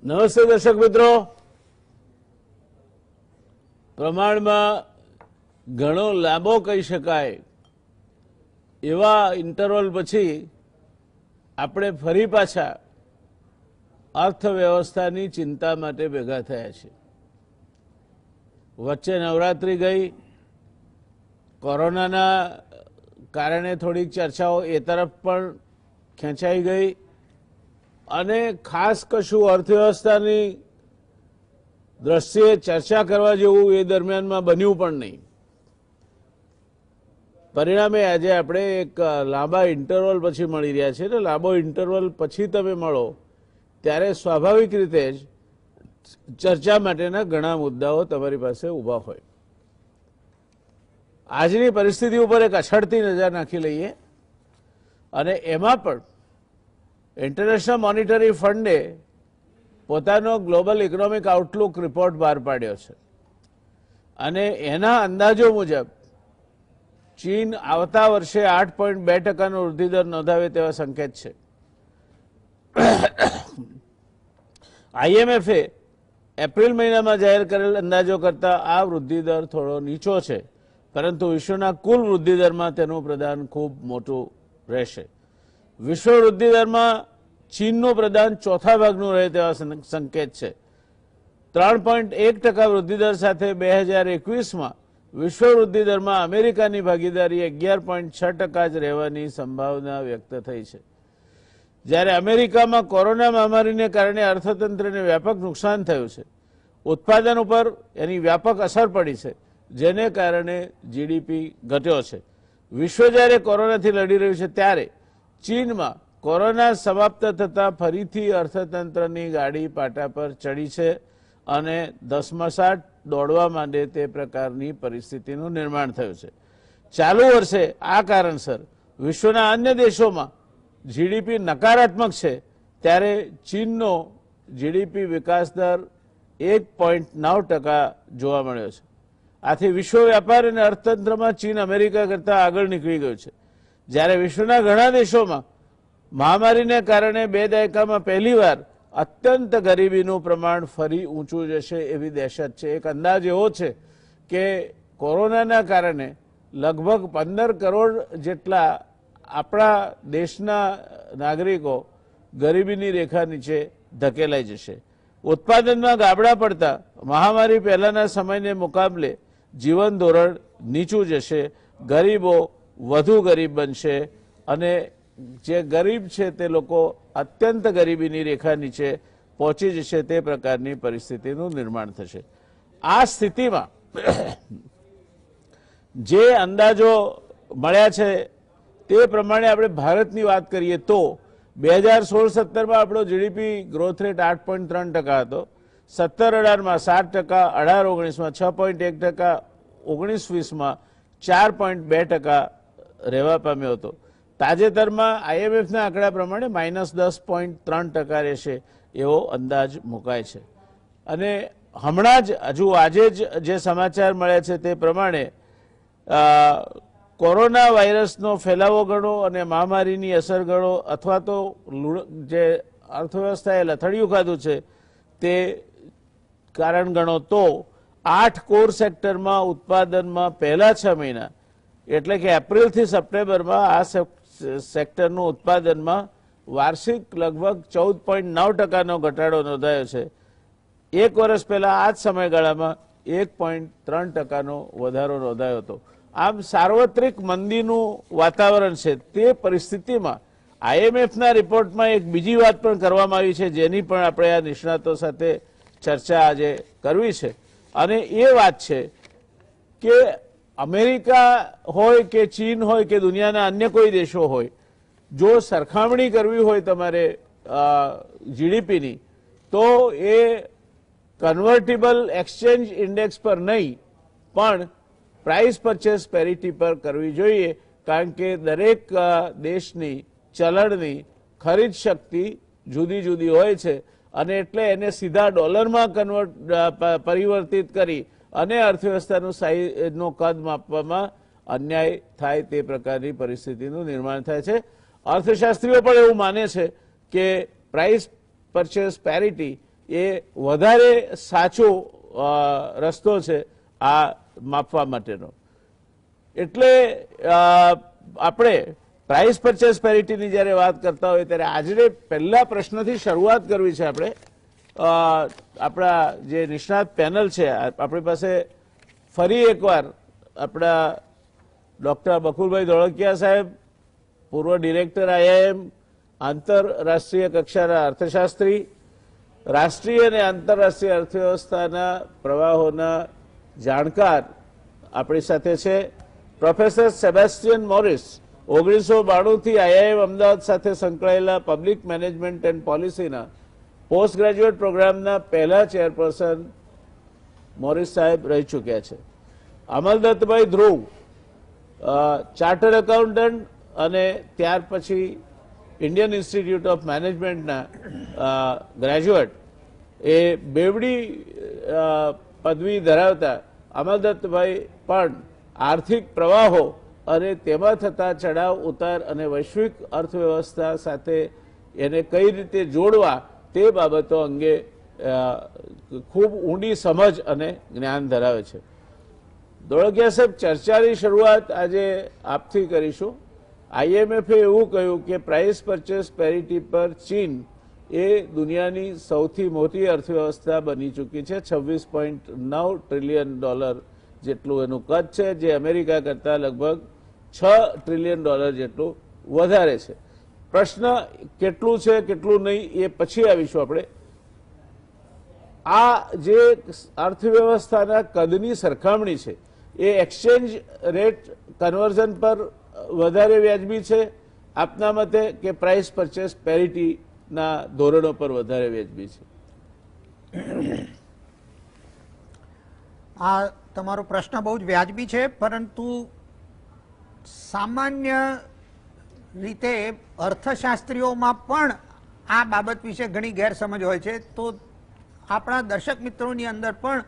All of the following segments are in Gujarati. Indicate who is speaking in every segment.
Speaker 1: નમસ્તે દર્શક મિત્રો, પ્રમાણમાં ઘણો લાંબો કહી શકાય એવા ઇન્ટરવલ પછી આપણે ફરી પાછા અર્થવ્યવસ્થાની ચિંતા માટે ભેગા થયા છીએ. વચ્ચે નવરાત્રી ગઈ, કોરોનાના કારણે થોડીક ચર્ચાઓ એ તરફ પણ ખેંચાઈ ગઈ અને ખાસ કશું અર્થવ્યવસ્થાની દ્રષ્ટિએ ચર્ચા કરવા જેવું એ દરમિયાનમાં બન્યું પણ નહીં. પરિણામે આજે આપણે એક લાંબા ઇન્ટરવલ પછી મળી રહ્યા છીએ. લાંબો ઇન્ટરવલ પછી તમે મળો ત્યારે સ્વાભાવિક રીતે જ ચર્ચા માટેના ઘણા મુદ્દાઓ તમારી પાસે ઊભા હોય. આજની પરિસ્થિતિ ઉપર એક અછડતી નજર નાખી લઈએ અને એમાં પણ ઇન્ટરનેશનલ મોનિટરી ફંડે પોતાનો ગ્લોબલ ઇકોનોમિક આઉટલુક રિપોર્ટ બહાર પાડ્યો છે અને એના અંદાજો મુજબ ચીન આવતા વર્ષે 8.2% વૃદ્ધિદર નોંધાવે તેવા સંકેત છે. આઈએમએફે એપ્રિલ મહિનામાં જાહેર કરેલ અંદાજો કરતાં આ વૃદ્ધિદર થોડો નીચો છે, પરંતુ વિશ્વના કુલ વૃદ્ધિદરમાં તેનું પ્રદાન ખૂબ મોટું રહેશે. વિશ્વ વૃદ્ધિદરમાં ચીનનું પ્રદાન ચોથા ભાગનું રહે તેવા સંકેત છે. 3.1% વૃદ્ધિદર સાથે 2021માં વિશ્વ વૃદ્ધિદરમાં અમેરિકાની ભાગીદારી 11.6% જ રહેવાની સંભાવના વ્યક્ત થઈ છે. જ્યારે અમેરિકામાં કોરોના મહામારીને કારણે અર્થતંત્રને વ્યાપક નુકસાન થયું છે, ઉત્પાદન ઉપર એની વ્યાપક અસર પડી છે, જેને કારણે જીડીપી ઘટ્યો છે. વિશ્વ જ્યારે કોરોનાથી લડી રહ્યું છે ત્યારે ચીનમાં કોરોના સમાપ્ત થતાં ફરીથી અર્થતંત્રની ગાડી પાટા પર ચડી છે અને ધસમસાટ દોડવા માંડે તે પ્રકારની પરિસ્થિતિનું નિર્માણ થયું છે. ચાલુ વર્ષે આ કારણસર વિશ્વના અન્ય દેશોમાં જીડીપી નકારાત્મક છે, ત્યારે ચીનનો જીડીપી વિકાસ દર 1.9% જોવા મળ્યો છે. આથી વિશ્વ વ્યાપાર અને અર્થતંત્રમાં ચીન અમેરિકા કરતાં આગળ નીકળી ગયું છે. જ્યારે વિશ્વના ઘણા દેશોમાં મહામારીને કારણે 2 દાયકામાં પહેલીવાર અત્યંત ગરીબીનું પ્રમાણ ફરી ઊંચું જશે એવી દહેશત છે. એક અંદાજ એવો છે કે કોરોનાના કારણે લગભગ 15 કરોડ જેટલા આપણા દેશના નાગરિકો ગરીબીની રેખા નીચે ધકેલાઈ જશે. ઉત્પાદનમાં ગાબડા પડતા મહામારી પહેલાના સમયને મુકાબલે જીવન ધોરણ નીચું જશે, ગરીબો વધુ ગરીબ બનશે અને જે ગરીબ છે તે લોકો અત્યંત ગરીબીની રેખા નીચે પહોંચી જશે તે પ્રકારની પરિસ્થિતિનું નિર્માણ થશે. આ સ્થિતિમાં જે અંદાજો મળ્યા છે તે પ્રમાણે આપણે ભારતની વાત કરીએ તો 2016-17માં આપણો જીડીપી ગ્રોથ રેટ 8.3% હતો, 17-18માં 7%, 18-19માં 6.1%, 19-20માં 4.2% રહેવા પામ્યો હતો. તાજેતરમાં આઈએમએફના આંકડા પ્રમાણે -10.3% રહેશે એવો અંદાજ મુકાય છે. અને હમણાં જ હજુ આજે જ જે સમાચાર મળ્યા છે તે પ્રમાણે કોરોના વાયરસનો ફેલાવો ગણો અને મહામારીની અસર ગણો અથવા તો જે અર્થવ્યવસ્થાએ લથડિયું ખાધું છે તે કારણ ગણો તો 8 કોર સેક્ટરમાં ઉત્પાદનમાં પહેલા 6 મહિના એટલે કે એપ્રિલથી સપ્ટેમ્બરમાં આ સેક્ટરનું ઉત્પાદનમાં વાર્ષિક લગભગ 14.9%નો ઘટાડો નોંધાયો છે. એક વર્ષ પહેલા આ જ સમયગાળામાં 1.3%નો વધારો નોંધાયો હતો. આમ સાર્વત્રિક મંદીનું વાતાવરણ છે. તે પરિસ્થિતિમાં આઈએમએફના રિપોર્ટમાં એક બીજી વાત પણ કરવામાં આવી છે, જેની પણ આપણે આ નિષ્ણાતો સાથે ચર્ચા આજે કરવી છે. અને એ વાત છે કે અમેરિકા હોય કે ચીન હોય કે દુનિયાના અન્ય કોઈ દેશો હોય, જો સરખામણી કરવી હોય તમારે જીડીપીની તો એ કન્વર્ટિબલ એક્સચેન્જ ઇન્ડેક્સ પર નહીં પણ પ્રાઇસ પરચેસ પેરિટી પર કરવી જોઈએ, કારણ કે દરેક દેશની ચલણની ખરીદ શક્તિ જુદી જુદી હોય છે અને એટલે એને સીધા ડોલરમાં પરિવર્તિત કરી અને અર્થવ્યવસ્થાનું સાઈઝનો કદ માપવામાં અન્યાય થાય તે પ્રકારની પરિસ્થિતિનું નિર્માણ થાય છે. અર્થશાસ્ત્રીઓ પણ એવું માને છે કે પ્રાઇસ પરચેસ પેરિટી એ વધારે સાચો રસ્તો છે આ માપવા માટેનો. એટલે આપણે પ્રાઇસ પરચેસ પેરિટીની જ્યારે વાત કરતા હોય ત્યારે આજે પહેલા પ્રશ્નથી શરૂઆત કરવી છે. આપણે આપણા જે નિષ્ણાત પેનલ છે આપણી પાસે ફરી એકવાર આપણા ડોક્ટર બકુલભાઈ ધોળકિયા સાહેબ, પૂર્વ ડિરેક્ટર IIM, આંતરરાષ્ટ્રીય કક્ષાના અર્થશાસ્ત્રી, રાષ્ટ્રીય અને આંતરરાષ્ટ્રીય અર્થવ્યવસ્થાના પ્રવાહોના જાણકાર આપણી સાથે છે. પ્રોફેસર સેબેસ્ટિયન મોરિસ 1992થી IIM અમદાવાદ સાથે સંકળાયેલા પબ્લિક મેનેજમેન્ટ એન્ડ પોલિસીના પોસ્ટ ગ્રેજ્યુએટ પ્રોગ્રામના પહેલા ચેરપર્સન મોરિસ સાહેબ રહી ચૂક્યા છે. અમલદત્તભાઈ ધ્રુવ ચાર્ટર્ડ એકાઉન્ટન્ટ અને ત્યાર પછી ઇન્ડિયન ઇન્સ્ટિટ્યૂટ ઓફ મેનેજમેન્ટના ગ્રેજ્યુએટ, એ બેવડી પદવી ધરાવતા અમલદત્તભાઈ પણ આર્થિક પ્રવાહો અને તેમાં થતા ચડાવ ઉતાર અને વૈશ્વિક અર્થવ્યવસ્થા સાથે એને કઈ રીતે જોડવા તે બાબતો અંગે ખૂબ ઊંડી સમજ અને જ્ઞાન ધરાવે છે. ધોળકિયા સાહેબ, ચર્ચાની શરૂઆત આજે આપથી કરીશું. IMFએ એવું કહ્યું કે પ્રાઇસ પરચેસ પેરિટી પર ચીન એ દુનિયાની સૌથી મોટી અર્થવ્યવસ્થા બની ચૂકી છે. $26.9 ટ્રિલિયન જેટલું એનું કદ છે, જે અમેરિકા કરતાં લગભગ $6 ટ્રિલિયન જેટલું વધારે છે. પ્રશ્ન કેટલું છે કેટલું નહીં એ પછી આવીશું આપણે. આ જે અર્થવ્યવસ્થાના કદની સરખામણી છે એ એક્સચેન્જ રેટ કન્વર્ઝન પર વધારે વ્યાજબી છે આપના મતે, કે પ્રાઇસ પરચેસ પેરિટીના ધોરણો પર વધારે વ્યાજબી છે?
Speaker 2: આ તમારો પ્રશ્ન બહુ જ વ્યાજબી છે, પરંતુ સામાન્ય રીતે અર્થશાસ્ત્રીઓમાં પણ આ બાબત વિશે ઘણી ગેરસમજ હોય છે. તો આપણા દર્શક મિત્રોની અંદર પણ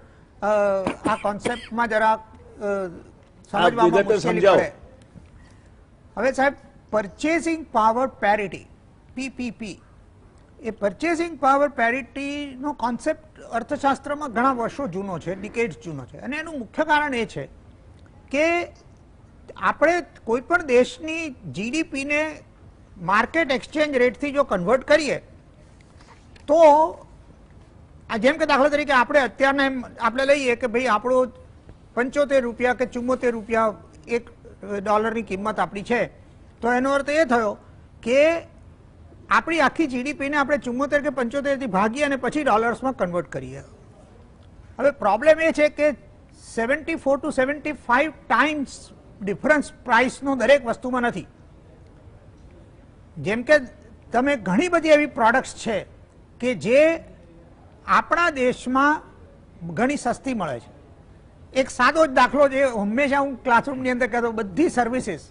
Speaker 2: આ કોન્સેપ્ટમાં જરા સમજવામાં મુશ્કેલી પડે. હવે સાહેબ, પરચેસિંગ પાવર પેરિટી PPP, એ પરચેસિંગ પાવર પેરિટીનો કોન્સેપ્ટ અર્થશાસ્ત્રમાં ઘણા વર્ષો જૂનો છે, ડિકેડ્સ જૂનો છે. અને એનું મુખ્ય કારણ એ છે કે આપણે કોઈ પણ દેશની GDPને માર્કેટ એક્સચેન્જ રેટથી જો કન્વર્ટ કરીએ તો જેમ કે દાખલા તરીકે આપણે અત્યારના આપણે લઈએ કે ભાઈ આપણો 75 રૂપિયા કે 74 રૂપિયા $1 કિંમત આપણી છે, તો એનો અર્થ એ થયો કે આપણી આખી GDPને આપણે 74 કે 75થી ભાગીએ અને પછી ડોલર્સમાં કન્વર્ટ કરીએ. હવે પ્રોબ્લેમ એ છે કે 74 to 75 ટાઈમ્સ ડિફરન્સ પ્રાઇસનો દરેક વસ્તુમાં નથી. જેમ કે તમે ઘણી બધી એવી પ્રોડક્ટ્સ છે કે જે આપણા દેશમાં ઘણી સસ્તી મળે છે. એક સાદો જ દાખલો જે હંમેશા હું ક્લાસરૂમની અંદર કહેતો, બધી સર્વિસીસ,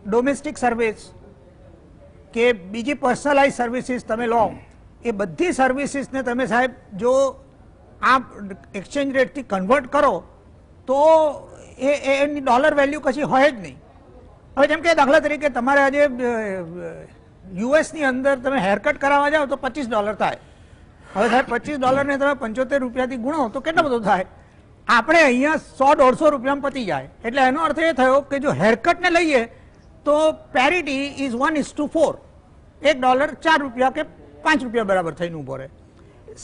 Speaker 2: ડોમેસ્ટિક સર્વિસ કે બીજી પર્સનલાઇઝ સર્વિસીસ તમે લો, એ બધી સર્વિસીસને તમે સાહેબ જો આ એક્સચેન્જ રેટથી કન્વર્ટ કરો તો એની ડોલર વેલ્યુ કશી હોય જ નહીં. હવે જેમ કે દાખલા તરીકે તમારે આજે યુએસની અંદર તમે હેરકટ કરાવવા જાઓ તો $25 થાય. હવે સાહેબ $25ને તમે 75 રૂપિયાથી ગુણો તો કેટલો બધો થાય? આપણે અહીંયા 100-150 રૂપિયામાં પતી જાય. એટલે એનો અર્થ એ થયો કે જો હેરકટને લઈએ તો પેરિટી ઇઝ 1:4. $1 4 રૂપિયા કે 5 રૂપિયા બરાબર થઈને ઉભો રહે.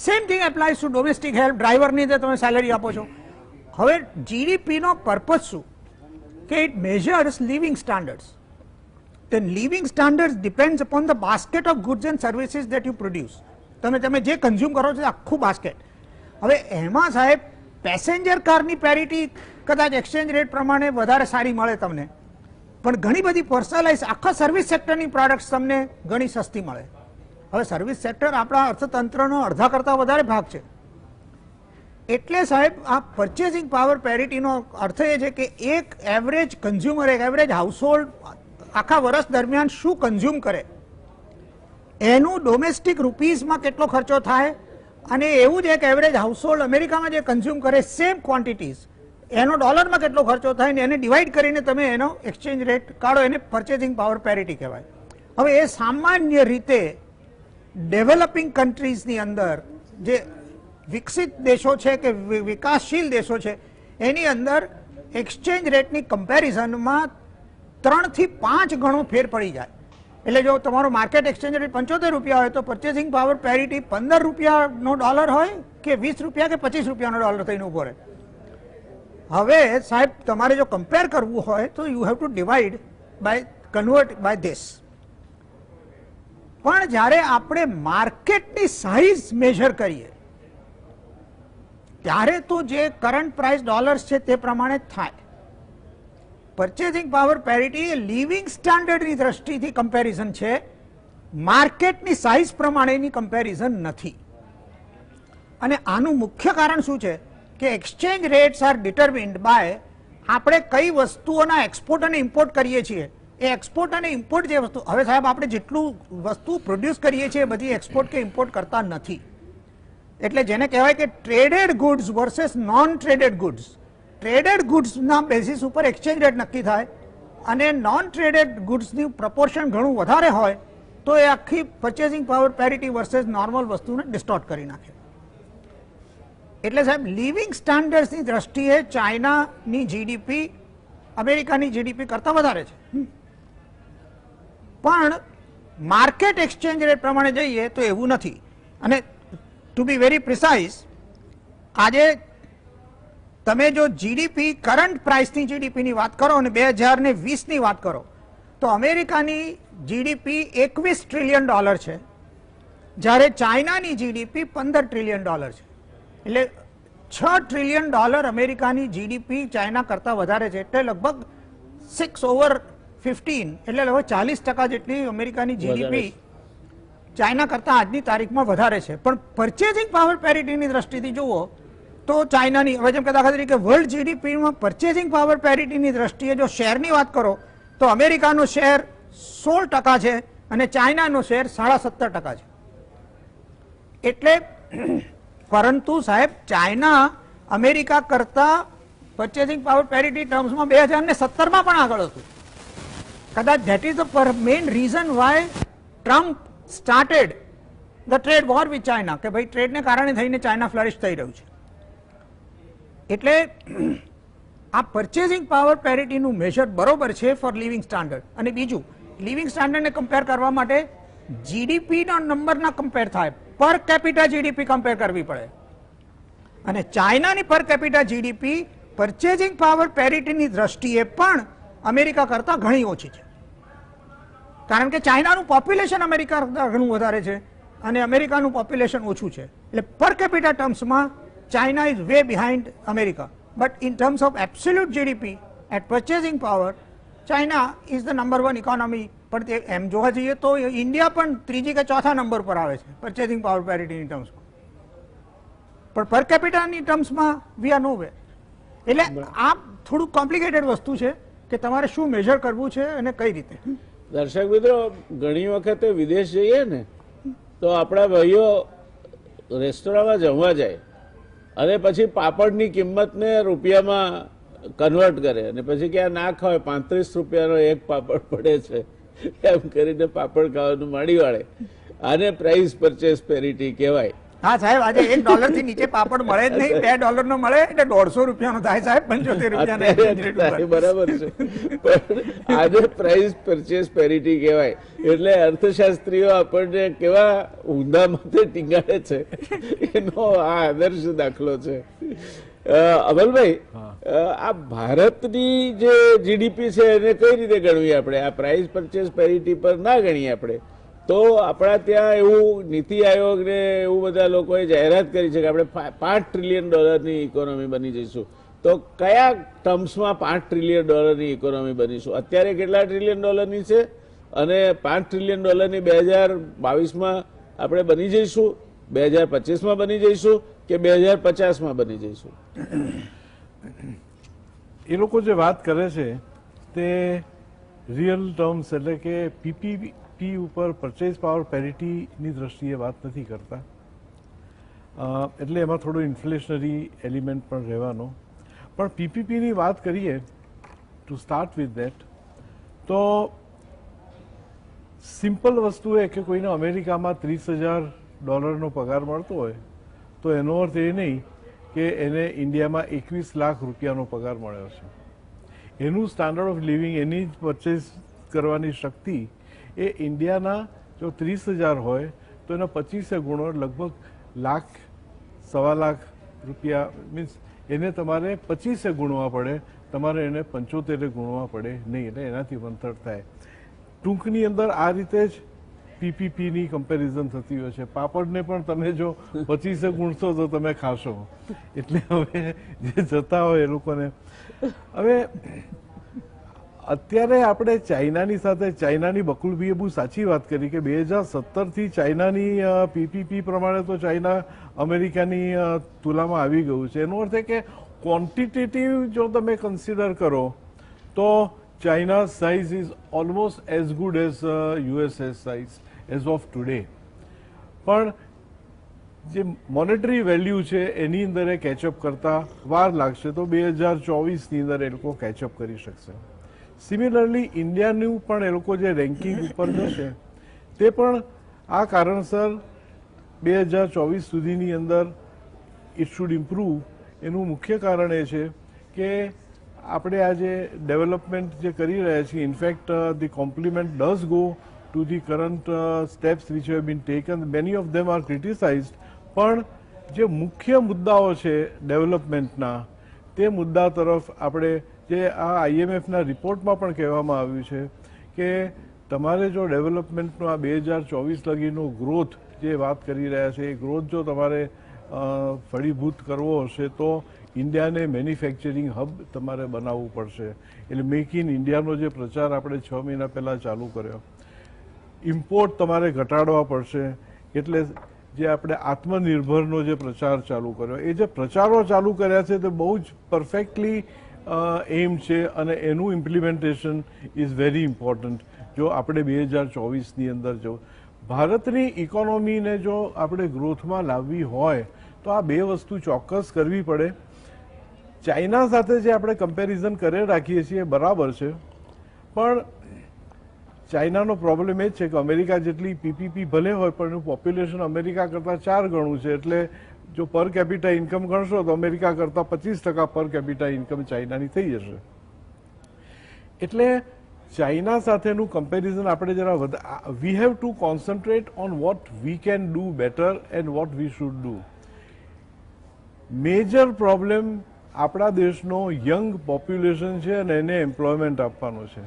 Speaker 2: Same thing applies to domestic help. ડ્રાઈવરની અંદર તમે સેલેરી આપો છો. હવે GDPનો પર્પઝ શું? કે it measures living standards. then living standards depends upon the basket of goods and services that you produce. તમે જે કન્ઝ્યુમ કરો છો આખું બાસ્કેટ. હવે એમાં સાહેબ પેસેન્જર કારની પેરિટી કદાચ એક્સચેન્જ રેટ પ્રમાણે વધારે સારી મળે તમને, પણ ઘણી બધી પર્સનલાઇઝ આખા સર્વિસ સેક્ટરની પ્રોડક્ટ્સ તમને ઘણી સસ્તી મળે. હવે સર્વિસ સેક્ટર આપણા અર્થતંત્રનો અડધા કરતાં વધારે ભાગ છે. એટલે સાહેબ આ પરચેસિંગ પાવર પેરિટીનો અર્થ એ છે કે એક એવરેજ કન્ઝ્યુમર, એક એવરેજ હાઉસહોલ્ડ આખા વર્ષ દરમિયાન શું કન્ઝ્યુમ કરે, એનું ડોમેસ્ટિક રૂપીઝમાં કેટલો ખર્ચો થાય, અને એવું જ એક એવરેજ હાઉસહોલ્ડ અમેરિકામાં જે કન્ઝ્યુમ કરે સેમ ક્વોન્ટિટીઝ, એનો ડોલરમાં કેટલો ખર્ચો થાય ને એને ડિવાઈડ કરીને તમે એનો એક્સચેન્જ રેટ કાઢો, એને પરચેસિંગ પાવર પેરિટી કહેવાય. હવે એ સામાન્ય રીતે ડેવલપિંગ કન્ટ્રીઝની અંદર જે વિકસિત દેશો છે કે વિકાસશીલ દેશો છે એની અંદર એક્સચેન્જ રેટની કમ્પેરિઝનમાં 3 થી 5 ગણો ફેર પડી જાય. એટલે જો તમારો માર્કેટ એક્સચેન્જ રેટ 75 રૂપિયા હોય તો પરચેસિંગ પાવર પેરિટી 15 રૂપિયાનો ડોલર હોય કે 20 રૂપિયા કે 25 રૂપિયાનો ડોલર થઈને ઉભો રહે. હવે સાહેબ તમારે જો કમ્પેર કરવું હોય તો you have to divide by convert by this. પણ જ્યારે આપણે માર્કેટની સાઇઝ મેજર કરીએ ત્યારે તો જે કરંટ પ્રાઇસ ડોલર્સ છે તે પ્રમાણે થાય. પરચેસિંગ પાવર પેરિટી એ લિવિંગ સ્ટાન્ડર્ડની દ્રષ્ટિથી કમ્પેરિઝન છે, માર્કેટની સાઇઝ પ્રમાણેની કમ્પેરિઝન નથી. અને આનું મુખ્ય કારણ શું છે કે એક્સચેન્જ રેટ્સ આર ડિટરમિન્ડ બાય આપણે કઈ વસ્તુઓના એક્સપોર્ટ અને ઇમ્પોર્ટ કરીએ છીએ. એ એક્સપોર્ટ અને ઇમ્પોર્ટ જે વસ્તુ, હવે સાહેબ આપણે જેટલું વસ્તુ પ્રોડ્યુસ કરીએ છીએ બધી એક્સપોર્ટ કે ઇમ્પોર્ટ કરતા નથી. એટલે જેને કહેવાય કે traded goods versus non traded goods. Traded ગુડ્સના બેસિસ ઉપર એક્સચેન્જ રેટ નક્કી થાય અને નોન ટ્રેડેડ ગુડ્સની પ્રપોર્શન ઘણું વધારે હોય તો એ આખી purchasing power parity versus normal વસ્તુને ડિસ્ટોર્ટ કરી નાખે. એટલે સાહેબ લિવિંગ સ્ટાન્ડર્ડ્સની દ્રષ્ટિએ ચાઇનાની જીડીપી અમેરિકાની જીડીપી કરતાં વધારે છે. પણ માર્કેટ એક્સચેન્જ રેટ પ્રમાણે જઈએ તો એવું નથી. અને ટુ બી વેરી પ્રિસાઇઝ, આજે તમે જો જીડીપી કરંટ પ્રાઇસની જીડીપીની વાત કરો અને 2020ની વાત કરો તો અમેરિકાની જીડીપી $21 ટ્રિલિયન છે, જ્યારે ચાઇનાની જીડીપી $15 ટ્રિલિયન છે. એટલે $6 ટ્રિલિયન અમેરિકાની જીડીપી ચાઇના કરતાં વધારે છે. એટલે લગભગ 6/15 એટલે લગભગ 40% જેટલી અમેરિકાની જીડીપી ચાઇના કરતાં આજની તારીખમાં વધારે છે. પણ પરચેસિંગ પાવર પેરિટીની દ્રષ્ટિથી જુઓ તો ચાઇનાની, હવે જેમ કે દાખલા તરીકે વર્લ્ડ જીડીપીમાં પરચેસિંગ પાવર પેરિટીની દ્રષ્ટિએ જો શેરની વાત કરો તો અમેરિકાનો શેર 16% છે અને ચાઇનાનો શેર 17.5% છે. એટલે પરંતુ સાહેબ ચાઇના અમેરિકા કરતાં પરચેસિંગ પાવર પેરિટી ટર્મ્સમાં 2017માં પણ આગળ હતું. કદાચ that is the main reason Y Trump started the trade war with China, કે ભાઈ ટ્રેડને કારણે થઈને ચાઇના ફ્લરિશ થઈ રહ્યું છે. એટલે આ પરચેસિંગ પાવર પેરિટીનું મેજર બરોબર છે ફોર લિવિંગ સ્ટાન્ડર્ડ. અને બીજું, લિવિંગ સ્ટાન્ડર્ડને કમ્પેર કરવા માટે જીડીપીના નંબરના કમ્પેર થાય, પર કેપિટા જીડીપી કમ્પેર કરવી પડે. અને ચાઇનાની per capita GDP purchasing power પેરિટીની દ્રષ્ટિએ પણ અમેરિકા કરતાં ઘણી ઓછી છે. કારણ કે ચાઇનાનું પોપ્યુલેશન અમેરિકા કરતાં ઘણું વધારે છે અને અમેરિકાનું પોપ્યુલેશન ઓછું છે. એટલે પર કેપિટા ટર્મ્સમાં China is way behind America, but in terms of absolute GDP at purchasing power, China is the number 1 economy. પણ એમ જોવા જઈએ તો ઇન્ડિયા પણ ત્રીજી કે ચોથા નંબર પર આવે છે પરચેસિંગ પાવર પેરિટીની ટર્મ્સમાં, પણ પર કેપિટાની ટર્મ્સમાં વી આર નો વે. એટલે આ થોડું કોમ્પ્લિકેટેડ વસ્તુ છે કે તમારે શું મેજર કરવું છે અને કઈ રીતે.
Speaker 1: દર્શક મિત્રો, ઘણી વખતે વિદેશ જઈએ ને તો આપણા ભાઈઓ રેસ્ટોરન્ટમાં જમવા જાય અને પછી પાપડની કિંમતને રૂપિયામાં કન્વર્ટ કરે અને પછી ક્યાં ના ખાવે 35 રૂપિયાનો એક પાપડ પડે છે એમ કરીને પાપડ ખાવાનું માંડી વાળે. આને પ્રાઇસ પરચેસ પેરિટી કહેવાય.
Speaker 2: હા સાહેબ, આજે $1 થી નીચે પાપડ મળે જ નહીં, $2 નો મળે એટલે 150 રૂપિયાનો થાય સાહેબ, 75 રૂપિયા.
Speaker 1: બરાબર છે, પણ આજે પ્રાઇસ પરચેસ પેરિટી કહેવાય. એટલે અર્થશાસ્ત્રીઓ આપણને કેવા ઊંધા માથે ટીંગાડે છે એનો આ આદર્શ દાખલો છે. અમલભાઈ, આ ભારતની જે જીડીપી છે એને કઈ રીતે ગણવી આપણે? આ પ્રાઇસ પરચેસ પેરિટી પર ના ગણીએ આપણે તો આપણા ત્યાં એવું નીતિ આયોગ ને એવું બધા લોકોએ જાહેરાત કરી છે કે આપણે $5 ટ્રિલિયન ઇકોનોમી બની જઈશું. તો કયા ટર્મ્સમાં $5 ટ્રિલિયન ઇકોનોમી બનીશું? અત્યારે કેટલા ટ્રિલિયન ડોલરની છે અને $5 ટ્રિલિયન 2022માં આપણે બની જઈશું, 2025માં બની જઈશું કે 2050માં બની જઈશું?
Speaker 3: એ લોકો જે વાત કરે છે તે રિયલ ટર્મ્સ એટલે કે પીપીપી ઉપર પરચેઝ પાવર પેરિટીની દ્રષ્ટિએ વાત નથી કરતા. એટલે એમાં થોડું ઇન્ફ્લેશનરી એલિમેન્ટ પણ રહેવાનો. પણ પીપીપીની વાત કરીએ ટુ સ્ટાર્ટ વિથ ધેટ, તો સિમ્પલ વસ્તુ એ કે કોઈને અમેરિકામાં $30,000 પગાર મળતો હોય તો એનો અર્થ એ નહીં કે એને ઇન્ડિયામાં 21 લાખ રૂપિયાનો પગાર મળ્યો છે. એનું સ્ટાન્ડર્ડ ઓફ લિવિંગ, એની જ પરચેસ કરવાની શક્તિ એ ઇન્ડિયાના જો 30,000 હોય તો એના 25 ગુણો લગભગ લાખ, સવા લાખ રૂપિયા, મીન્સ એને તમારે 25 ગુણવા પડે, તમારે એને 75 ગુણવા પડે નહીં, એટલે એનાથી વંથર થાય. ટૂંકની અંદર આ રીતે જ પીપીપીની કમ્પેરિઝન થતી હોય છે. પાપડને પણ તમે જો 25 ગુણશો તો તમે ખાશો. એટલે હવે જે જતા હોય એ લોકોને હવે અત્યારે આપણે ચાઇનાની સાથે, ચાઇનાની બકુલભાઈએ બહુ સાચી વાત કરી કે 2017થી ચાઇનાની પીપીપી પ્રમાણે તો ચાઇના અમેરિકાની તુલનામાં આવી ગયું છે. એનો અર્થ એ કે ક્વોન્ટિટેટિવ જો તમે કન્સિડર કરો તો China size is almost as good as USS size as of today. પણ જે મોનેટરી વેલ્યુ છે એની અંદર એ કેચઅપ કરતા વાર લાગશે, તો 2024ની અંદર એ લોકો કેચઅપ કરી શકશે. સિમિલરલી ઇન્ડિયાનું પણ એ લોકો જે રેન્કિંગ ઉપર જશે તે પણ આ કારણસર 2024 સુધીની અંદર ઇટ શુડ ઇમ્પ્રૂવ. એનું મુખ્ય કારણ એ છે કે આપણે આ જે ડેવલપમેન્ટ જે કરી રહ્યા છીએ, in fact the compliment does go to the current steps which have been taken. Many of them are criticised, પણ જે મુખ્ય મુદ્દાઓ છે ડેવલપમેન્ટના, તે મુદ્દા તરફ આપણે, જે આ આઈએમએફના રિપોર્ટમાં પણ કહેવામાં આવ્યું છે કે તમારે જો ડેવલપમેન્ટનો આ 2024 લગીનો ગ્રોથ જે વાત કરી રહ્યા છે, એ ગ્રોથ જો તમારે ફળીભૂત કરવો હશે તો ઇન્ડિયાને મેન્યુફેક્ચરિંગ હબ તમારે બનાવવું પડશે. એટલે મેક ઇન ઇન્ડિયાનો જે પ્રચાર આપણે 6 મહિના પહેલાં ચાલુ કર્યો, ઇમ્પોર્ટ તમારે ઘટાડવા પડશે. એટલે જે આપણે આત્મનિર્ભરનો જે પ્રચાર ચાલુ કર્યો, એ જે પ્રચારો ચાલુ કર્યા છે તે બહુ જ પરફેક્ટલી એમ છે અને એનું ઇમ્પ્લિમેન્ટેશન ઇઝ વેરી ઇમ્પોર્ટન્ટ. જો આપણે 2024ની અંદર જો ભારતની ઇકોનોમીને જો આપણે ગ્રોથમાં લાવવી હોય તો આ બે વસ્તુ ચોક્કસ કરવી પડે. ચાઇના સાથે જે આપણે કમ્પેરિઝન કરી રાખીએ છીએ બરાબર છે, પણ ચાઇનાનો પ્રોબ્લેમ એ જ છે કે અમેરિકા જેટલી પીપીપી ભલે હોય પણ એનું પોપ્યુલેશન અમેરિકા કરતાં 4 ગણું છે. એટલે જો પર કેપિટા ઇન્કમ ગણશો તો અમેરિકા કરતાં 25% પર કેપિટા ઇન્કમ ચાઇનાની થઈ જશે. એટલે ચાઇના સાથેનું કમ્પેરિઝન આપણે જરા we have to concentrate on what we can do better and what we should do. Major problem આપણા દેશનો યંગ પોપ્યુલેશન છે અને એને એમ્પ્લોયમેન્ટ આપવાનો છે.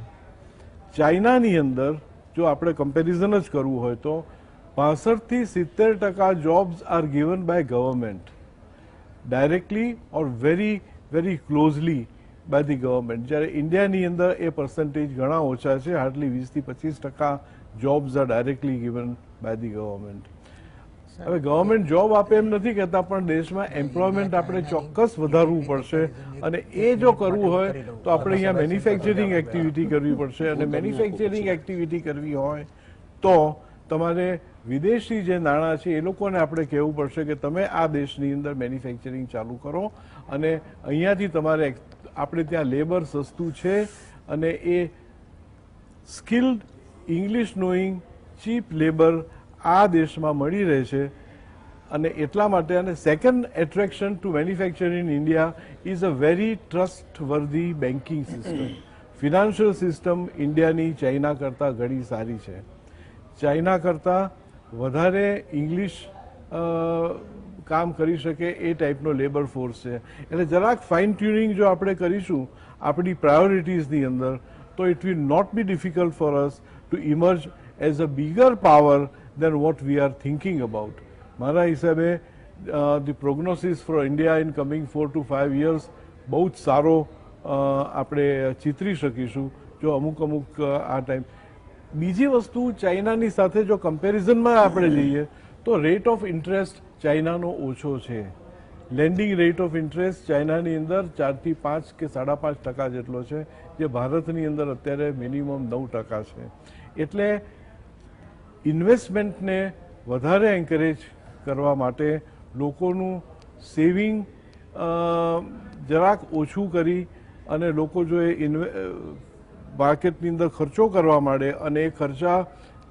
Speaker 3: ચાઇનાની અંદર જો આપણે કમ્પેરિઝન જ કરવું હોય તો 65 થી 70% jobs are given by government, directly or very very closely by the government. જ્યારે ઇન્ડિયાની અંદર એ પર્સન્ટેજ ઘણા ઓછા છે, હાર્ડલી 20 થી 25% jobs are directly given by the government. હવે ગવર્મેન્ટ જોબ આપે એમ નથી કહેતા, પણ દેશમાં એમ્પ્લોયમેન્ટ આપણે ચોક્કસ વધારવું પડશે. અને એ જો કરવું હોય તો આપણે અહીંયા મેન્યુફેક્ચરિંગ એક્ટિવિટી કરવી પડશે. અને મેન્યુફેક્ચરિંગ એક્ટિવિટી કરવી હોય તો તમારે વિદેશી જે નાણાં છે એ લોકોને આપણે કહેવું પડશે કે તમે આ દેશની અંદર મેન્યુફેક્ચરિંગ ચાલુ કરો અને અહીંયાથી તમારે, આપણે ત્યાં લેબર સસ્તું છે અને એ skilled English knowing cheap labour આ દેશમાં મળી રહે છે. અને એટલા માટે, અને second attraction to manufacture in India is a very trustworthy banking system. Financial system ઇન્ડિયાની ચાઇના કરતાં ઘણી સારી છે. ચાઇના કરતાં વધારે ઇંગ્લિશ કામ કરી શકે એ ટાઈપનો લેબર ફોર્સ છે. એટલે જરાક ફાઇન ટ્યુનિંગ જો આપણે કરીશું આપણી પ્રાયોરિટીઝની અંદર તો it will not be difficult for us to emerge as a bigger power than what we are thinking about. મારા હિસાબે the prognosis for India in coming 4 to 5 years બહુ જ સારો આપણે ચિતરી શકીશું જો અમુક આ ટાઈમ. બીજી વસ્તુ, ચાઇનાની સાથે જો કમ્પેરિઝનમાં આપણે જઈએ તો રેટ ઓફ ઇન્ટરેસ્ટ ચાઇનાનો ઓછો છે. લેન્ડિંગ રેટ ઓફ ઇન્ટરેસ્ટ ચાઇનાની અંદર 4 થી 5 કે 5.5% જેટલો છે, જે ભારતની અંદર અત્યારે મિનિમમ 9% છે. એટલે ઇન્વેસ્ટમેન્ટને વધારે એન્કરેજ કરવા માટે લોકોનું સેવિંગ જરાક ઓછું કરી અને લોકો જો એ માર્કેટની અંદર ખર્ચો કરવા માંડે અને એ ખર્ચા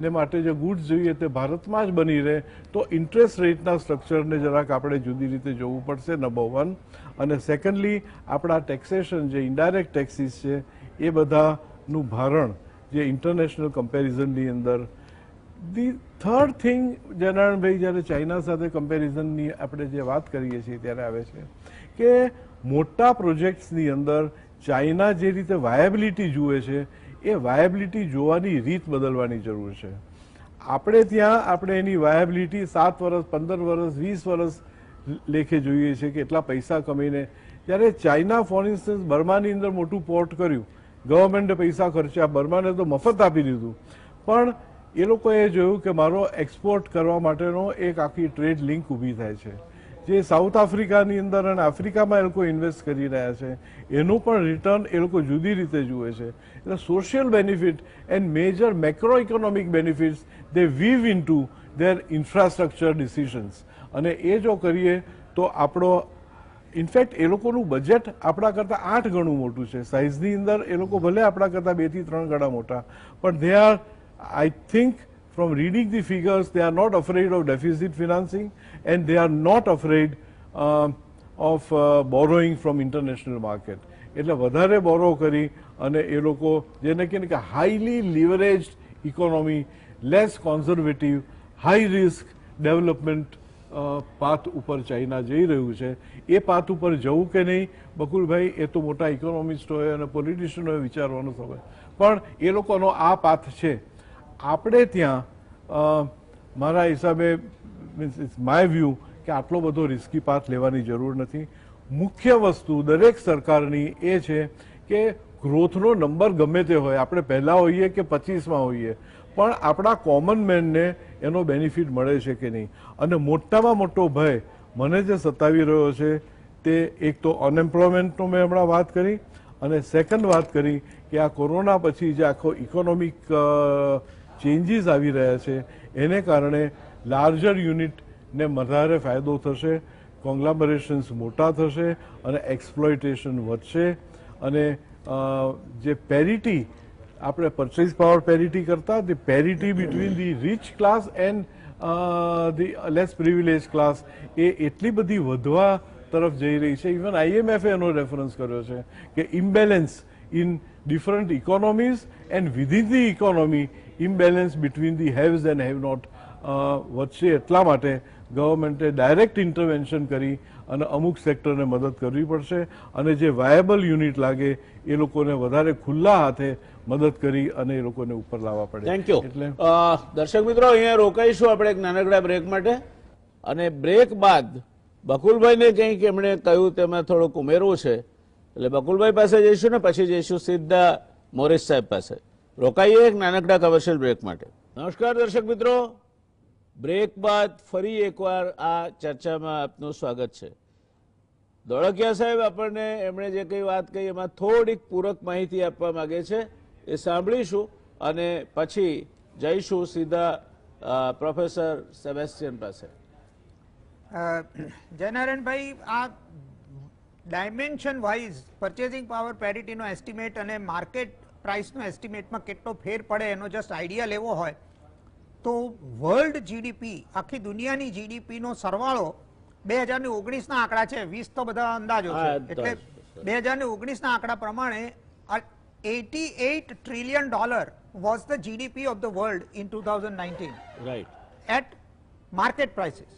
Speaker 3: ને માટે જે ગુડ્સ જોઈએ તે ભારતમાં જ બની રહે તો ઇન્ટરેસ્ટ રેટના સ્ટ્રક્ચરને જરાક આપણે જુદી રીતે જોવું પડશે, નંબર 1. અને સેકન્ડલી આપણા ટેક્સેશન જે ઇનડાયરેક્ટ ટેક્સીસ છે એ બધાનું ભારણ જે ઇન્ટરનેશનલ કમ્પેરિઝનની અંદર. ધી થર્ડ થિંગ જનાર્દનભાઈ, જ્યારે ચાઇના સાથે કમ્પેરિઝનની આપણે જે વાત કરીએ છીએ ત્યારે આવે છે કે મોટા પ્રોજેક્ટ્સની અંદર ચાઇના જે રીતે વાયબિલિટી જુએ છે એ વાયબિલિટી જોવાની રીત બદલવાની જરૂર છે. આપણે ત્યાં આપણે એની વાયબિલિટી 7 વર્ષ, 15 વર્ષ, 20 વર્ષ લેખે જોઈએ છે કે એટલા પૈસા કમીને. જ્યારે ચાઇના ફોર ઇન્સ્ટન્સ બર્માની અંદર મોટું પોર્ટ કર્યું, ગવર્મેન્ટે પૈસા ખર્ચ્યા, બર્માને તો મફત આપી દીધું, પણ એ લોકોએ જોયું કે મારો એક્સપોર્ટ કરવા માટેનો એક આખી ટ્રેડ લિંક ઊભી થાય છે, જે સાઉથ આફ્રિકાની અંદર અને આફ્રિકામાં એ લોકો ઇન્વેસ્ટ કરી રહ્યા છે, એનું પણ રિટર્ન એ લોકો જુદી રીતે જુએ છે. એટલે social benefit and major macro economic benefits they weave into their infrastructure decisions. અને એ જો કરીએ તો આપણો ઇનફેક્ટ એ લોકોનું બજેટ આપણા કરતાં 8 ગણું મોટું છે. સાઇઝની અંદર એ લોકો ભલે આપણા કરતાં 2 થી 3 ગણા મોટા, પણ they are, I think from reading the figures, they are not afraid of deficit financing and they are not afraid of borrowing from international market. એટલે વધારે બોરો કરી અને એ લોકો જેને કહે કે highly leveraged economy, less conservative, high risk development path ઉપર ચાઇના જઈ રહ્યું છે. એ પાથ ઉપર જવું કે નહીં, બકુલભાઈ, એ તો મોટા ઇકોનોમિસ્ટોએ અને પોલિટિશિયનોએ વિચારવાનો સમય, પણ એ લોકોનો આ પાથ છે. આપણે ત્યાં મારા હિસાબે મીન્સ ઇટ્સ માય વ્યૂ કે આટલો બધો રિસ્કી પાથ લેવાની જરૂર નથી. મુખ્ય વસ્તુ દરેક સરકારની એ છે કે ગ્રોથનો નંબર ગમે તે હોય, આપણે પહેલાં હોઈએ કે 25માં હોઈએ, પણ આપણા કોમન મેનને એનો બેનિફિટ મળે છે કે નહીં. અને મોટામાં મોટો ભય મને જે સતાવી રહ્યો છે તે એક તો અનએમ્પ્લોયમેન્ટનો મેં હમણાં વાત કરી, અને સેકન્ડ વાત કરી કે આ કોરોના પછી જે આખો ઇકોનોમિક ચેન્જીસ આવી રહ્યા છે એને કારણે લાર્જર યુનિટને વધારે ફાયદો થશે, કોંગ્લોમરેશન્સ મોટા થશે અને એક્સપ્લોઇટેશન વધશે. અને જે પેરિટી આપણે પરચેઝ પાવર પેરિટી કરતા, the parity between the rich class and the less privilege class એ એટલી બધી વધવા તરફ જઈ રહી છે. ઇવન IMF એનો રેફરન્સ કર્યો છે કે imbalance in different economies and within the economy imbalance between the haves and have not વધશે. એટલા માટે ગવર્મેન્ટે ડાયરેક્ટ ઇન્ટરવેન્શન કરી અને અમુક સેક્ટરને મદદ કરવી પડશે, અને જે વાયેબલ યુનિટ લાગે એ લોકોને વધારે ખુલ્લા હાથે મદદ કરી અને એ લોકોને ઉપર લાવવા પડે.
Speaker 1: Thank you. એટલે દર્શક મિત્રો, અહીંયા રોકાઈશું આપણે એક નાનકડા બ્રેક માટે, અને બ્રેક બાદ બકુલભાઈને કંઈક એમણે કહ્યું તેમાં થોડુંક ઉમેરવું છે, એટલે બકુલભાઈ પાસે જઈશું ને પછી જઈશું સીધા મોરિસ સાહેબ પાસે. રોકાઈએ એક નાનકડા કમર્શિયલ બ્રેક માટે. નમસ્કાર દર્શક મિત્રો, બ્રેક બાદ ફરી એકવાર આ ચર્ચામાં આપનું સ્વાગત છે. ધોળકિયા સાહેબ આપણને એમણે જે કંઈ વાત કહી એમાં થોડીક પૂરક માહિતી આપવા માંગે છે, એ સાંભળીશું અને પછી જઈશું સીધા પ્રોફેસર સેબેસ્ટિયન પાસે.
Speaker 2: જયનારાયણભાઈ, આ ડાયમેન્શન વાઇઝ પરચેસિંગ પાવર પેરિટીનો એસ્ટિમેટ અને માર્કેટ પ્રાઇસનો એસ્ટિમેટમાં કેટલો ફેર પડે એનો જસ્ટ આઈડિયા લેવો હોય તો વર્લ્ડ જીડીપી, આખી દુનિયાની જીડીપીનો સરવાળો 2019ના આંકડા છે, 20 તો બધા અંદાજો છે, એટલે 2019ના આંકડા પ્રમાણે $88 trillion was the GDP of the world in 2019,
Speaker 1: right,
Speaker 2: at market prices.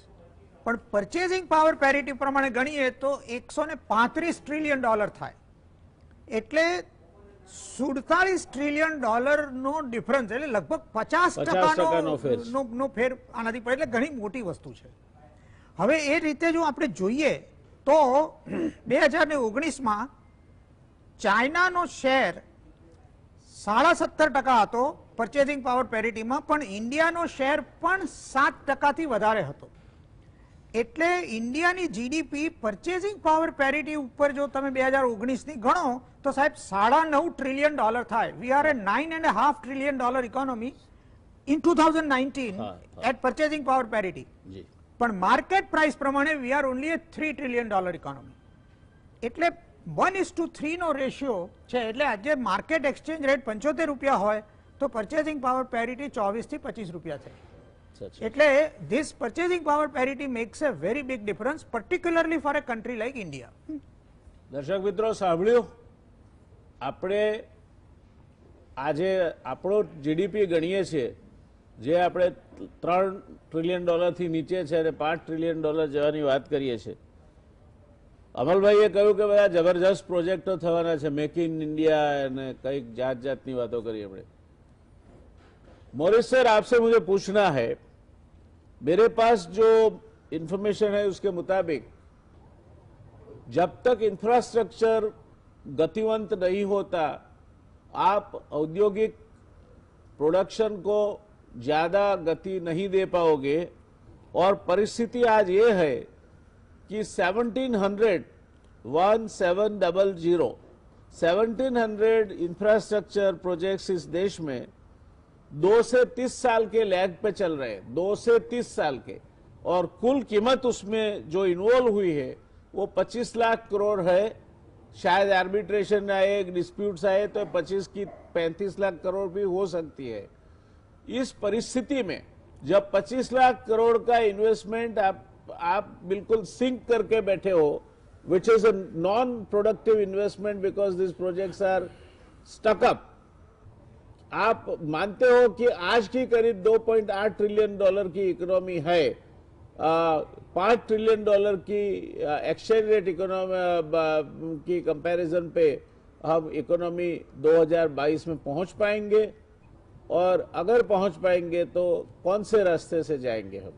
Speaker 2: પણ પરચેસિંગ પાવર પેરિટી પ્રમાણે ગણીએ તો $135 trillion થાય, એટલે $47 trillion નો ડિફરન્સ, એટલે લગભગ 50% ફેર આનાથી પડે, એટલે ઘણી મોટી વસ્તુ છે. હવે એ રીતે જો આપણે જોઈએ તો 2019માં ચાઇનાનો શેર 17.5% હતો પરચેસિંગ પાવર પેરિટીમાં, પણ ઇન્ડિયાનો શેર પણ 7%થી વધારે હતો. એટલે ઇન્ડિયાની જીડીપી પરચેસિંગ પાવર પેરિટી ઉપર જો તમે 2019ની ગણો તો સાહેબ $9.5 trillion થાય. We are a $9.5 trillion economy in 2019 at purchasing power parity. પણ માર્કેટ પ્રાઇસ પ્રમાણે we are only a $3 trillion economy. એટલે 1:3 નો રેશિયો છે. એટલે આજે માર્કેટ એક્સચેન્જ રેટ 75 રૂપિયા હોય તો પર્ચેસિંગ પાવર પેરિટી 24 થી 25 રૂપિયા થઈ.
Speaker 1: સાચું.
Speaker 2: એટલે this purchasing power parity makes a very big difference, particularly for a country like India.
Speaker 1: દર્શક મિત્રો સાંભળ્યું, આપણે આજે આપણો જીડીપી ગણીએ છીએ જે આપણે $3 ટ્રિલિયન થી નીચે છે અને $5 ટ્રિલિયન જવાની વાત કરીએ છીએ. અમલભાઈએ કહ્યું કે બધા જબરજસ્ત પ્રોજેક્ટો થવાના છે, મેક ઇન ઇન્ડિયા અને કંઈક જાત જાતની વાતો કરી हमने. मोरिस सर, आपसे मुझे पूछना है, मेरे पास जो इंफॉर्मेशन है उसके मुताबिक जब तक इंफ्रास्ट्रक्चर गतिवंत नहीं होता आप औद्योगिक प्रोडक्शन को ज्यादा गति नहीं दे पाओगे. और परिस्थिति आज ये है कि 1700 इंफ्रास्ट्रक्चर प्रोजेक्ट्स इस देश में 2 से 30 साल के लैग पे चल रहे हैं, 2 से 30 साल के. और कुल कीमत उसमें जो इन्वॉल्व हुई है वो 25 लाख करोड़ है. शायद आर्बिट्रेशन आए, डिस्प्यूट्स आए तो 25 की 35 लाख करोड़ भी हो सकती है. इस परिस्थिति में जब 25 लाख करोड़ का इन्वेस्टमेंट आप बिल्कुल सिंक करके बैठे हो, which is a non productive investment because this projects are stuck up. आप मानते हो कि आज की करीब $2.8 ट्रिलियन की इकोनॉमी है, $5 ट्रिलियन की एक्सचेंज रेट इकोनॉमी की कंपैरिजन पे हम इकोनॉमी 2022 में पहुंच पाएंगे? और अगर पहुंच पाएंगे तो कौन से रास्ते से जाएंगे हम?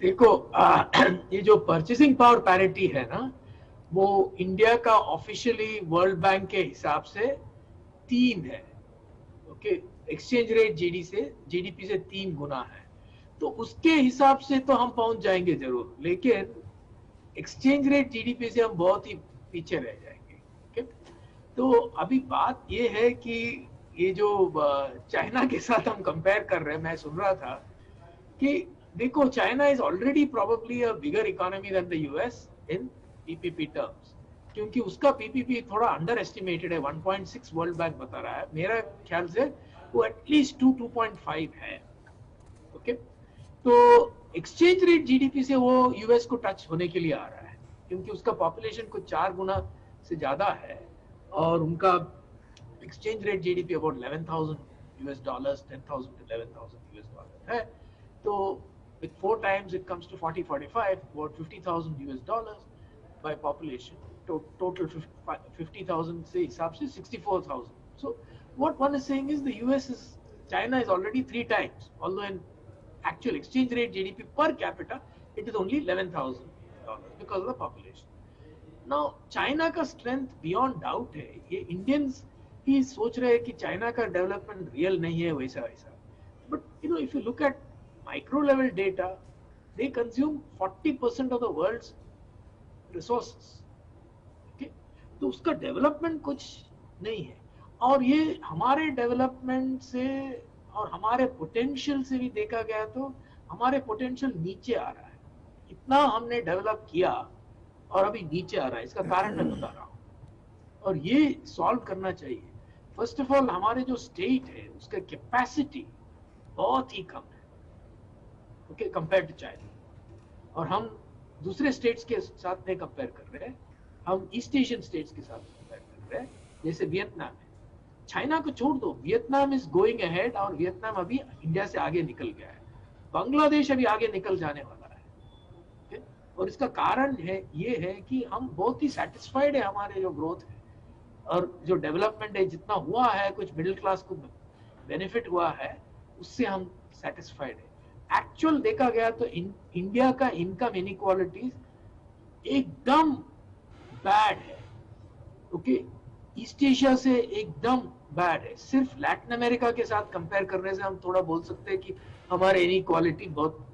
Speaker 4: देखो, ये जो परचेसिंग पावर पैरिटी है ना, वो इंडिया का ऑफिशियली वर्ल्ड बैंक के हिसाब से 3 है. ओके, एक्सचेंज रेट जीडीपी से 3 गुना है. तो उसके हिसाब से तो हम पहुंच जाएंगे जरूर, लेकिन एक्सचेंज रेट जीडीपी से हम बहुत ही पीछे रह जाएंगे. ओके, तो अभी बात ये है कि ये जो चाइना के साथ हम कंपेयर कर रहे हैं, मैं सुन रहा था कि देखो, China is already probably a bigger economy than the US in PPP terms, क्योंकि उसका पीपीपी थोड़ा अंडर एस्टिमेटेड है. 1.6 वर्ल्ड बैंक बता रहा है, मेरा ख्याल से वो एटलीस्ट 2.5 है. ओके, तो एक्सचेंज रेट जीडीपी से वो यूएस को टच होने के लिए आ रहा है, क्योंकि उसका पॉपुलेशन कुछ 4 गुना से ज्यादा है और उनका exchange rate GDP about $11,000 $10,000 to $11,000 है. तो with 4 times it comes to 40-45, about $50,000 by population. Total 50,000 से हिसाब से 64,000. So what one is saying is China is already 3 times, although in actual exchange rate GDP per capita it is only $11,000 because of the population. Now China का strength beyond doubt है. ये Indians ही सोच रहे हैं कि चाइना का डेवलपमेंट रियल नहीं है वैसा वैसा. But if you look at micro level data, they consume 40% of the world's resources. Okay? तो उसका डेवलपमेंट कुछ नहीं है. और ये हमारे डेवलपमेंट से और हमारे पोटेंशियल से भी देखा गया तो हमारे पोटेंशियल नीचे आ रहा है. इतना हमने डेवलप किया और अभी नीचे आ रहा है. इसका कारण मैं बता रहा हूँ और ये सॉल्व करना चाहिए. फर्स्ट ऑफ ऑल, हमारे जो स्टेट है उसका कैपेसिटी बहुत ही कम है, ओके, कंपेयर टू चाइना. और हम दूसरे स्टेट्स के साथ नहीं कंपेयर कर रहे हैं, हम ईस्ट एशियन स्टेट्स के साथ कंपेयर कर रहे हैं. जैसे वियतनाम है, चाइना को छोड़ दो, वियतनाम इज गोइंग अहेड और वियतनाम अभी इंडिया से आगे निकल गया है. बांग्लादेश अभी आगे निकल जाने वाला है. okay? और इसका कारण है ये है कि हम बहुत ही सेटिस्फाइड है हमारे जो ग्रोथ है और जो डेवलपमेंट है, जितना हुआ है, कुछ मिडिल क्लास को बेनिफिट हुआ है, उससे हम सेटिस्फाइड है. एक्चुअल देखा गया तो इंडिया का इनकम इनइक्वालिटीज एकदम बैड है. ओके, ईस्ट एशिया से एकदम बैड है. सिर्फ लैटिन अमेरिका के साथ कंपेयर करने से हम थोड़ा बोल सकते हैं कि हमारे इनइक्वालिटी बहुत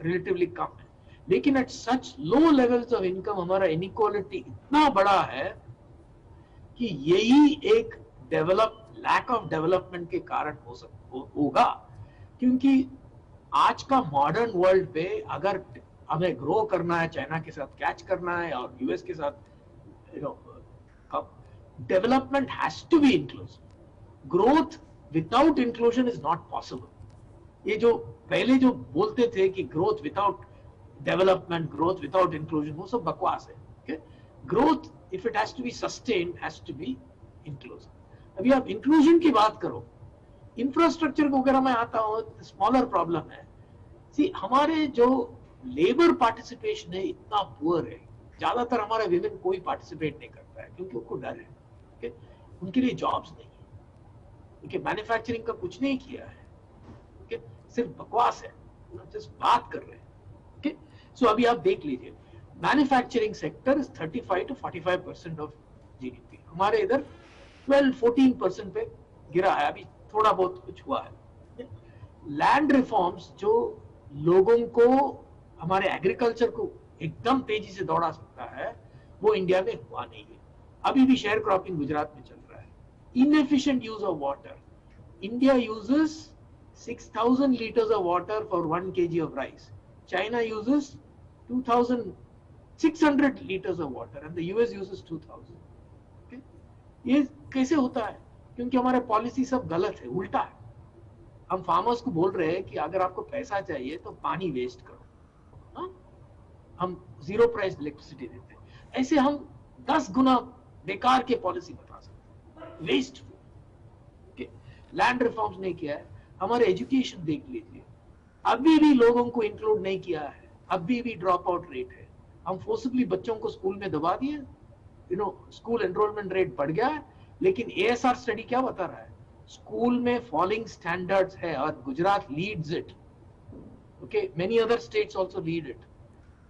Speaker 4: रिलेटिवली कम है, लेकिन at such low levels of income हमारा इनइक्वालिटी इतना बड़ा है कि यही एक लैक ऑफ डेवलपमेंट के कारण होगा. क्योंकि आज का मॉडर्न वर्ल्ड पे अगर हमें ग्रो करना है, चाइना के साथ कैच करना है और यूएस के साथ development has to be inclusive. Growth without inclusion is not possible. ये जो पहले जो बोलते थे कि growth without development, growth without inclusion, वो सब बकवास है। Growth if it has to be sustained has to be inclusion. अभी आप इंक्लूजन की बात करो, इंफ्रास्ट्रक्चर वगैरह में आता हूं, स्मॉलर प्रॉब्लम है। सी हमारे जो लेबर पार्टिसिपेशन है इतना पुअर है, ज्यादातर हमारे विमेन कोई पार्टिसिपेट नहीं करता है क्योंकि उनको डर है। okay? उनके लिए जॉब्स नहीं है, okay? मैन्युफैक्चरिंग का कुछ नहीं किया है, okay? सिर्फ बकवास है, जस्ट बात कर रहे हैं। okay? So अभी आप देख लीजिए, manufacturing sector is 35 to 45% of GDP. हमारे इधर 12-14% पे गिरा है, अभी थोड़ा बहुत कुछ हुआ है। लैंड रिफॉर्म्स जो लोगों को, हमारे एग्रीकल्चर को एकदम तेजी से दौड़ा सकता है, वो इंडिया में हुआ नहीं है। अभी भी शेयर क्रॉपिंग गुजरात में चल रहा है। Inefficient use of water, India uses 6000 liters of water for 1 kg of rice. China uses 2600 liters of water and the US uses 2000. Okay? ये कैसे होता है? क्योंकि हमारे पॉलिसी सब गलत है, उल्टा है। हम फार्मर्स को बोल रहे हैं कि अगर आपको पैसा चाहिए तो पानी वेस्ट करो, हा? हम 0 प्राइस इलेक्ट्रिसिटी देते हैं। ऐसे हम 10 गुना बेकार के पॉलिसी बता सकते हैं, वेस्ट। लैंड रिफॉर्म्स नहीं किया है। हमारे एजुकेशन देख लीजिए, अभी भी लोगों को इंक्लूड नहीं किया है, अभी भी ड्रॉप आउट रेट है। हम फोर्सबली बच्चों को स्कूल में दबा दिए, स्कूल एनरोलमेंट रेट बढ़ गया है। लेकिन एएसआर स्टडी क्या बता रहा है? स्कूल में फॉलिंग स्टैंडर्ड्स है और Gujarat leads it. Okay, many other states also lead it.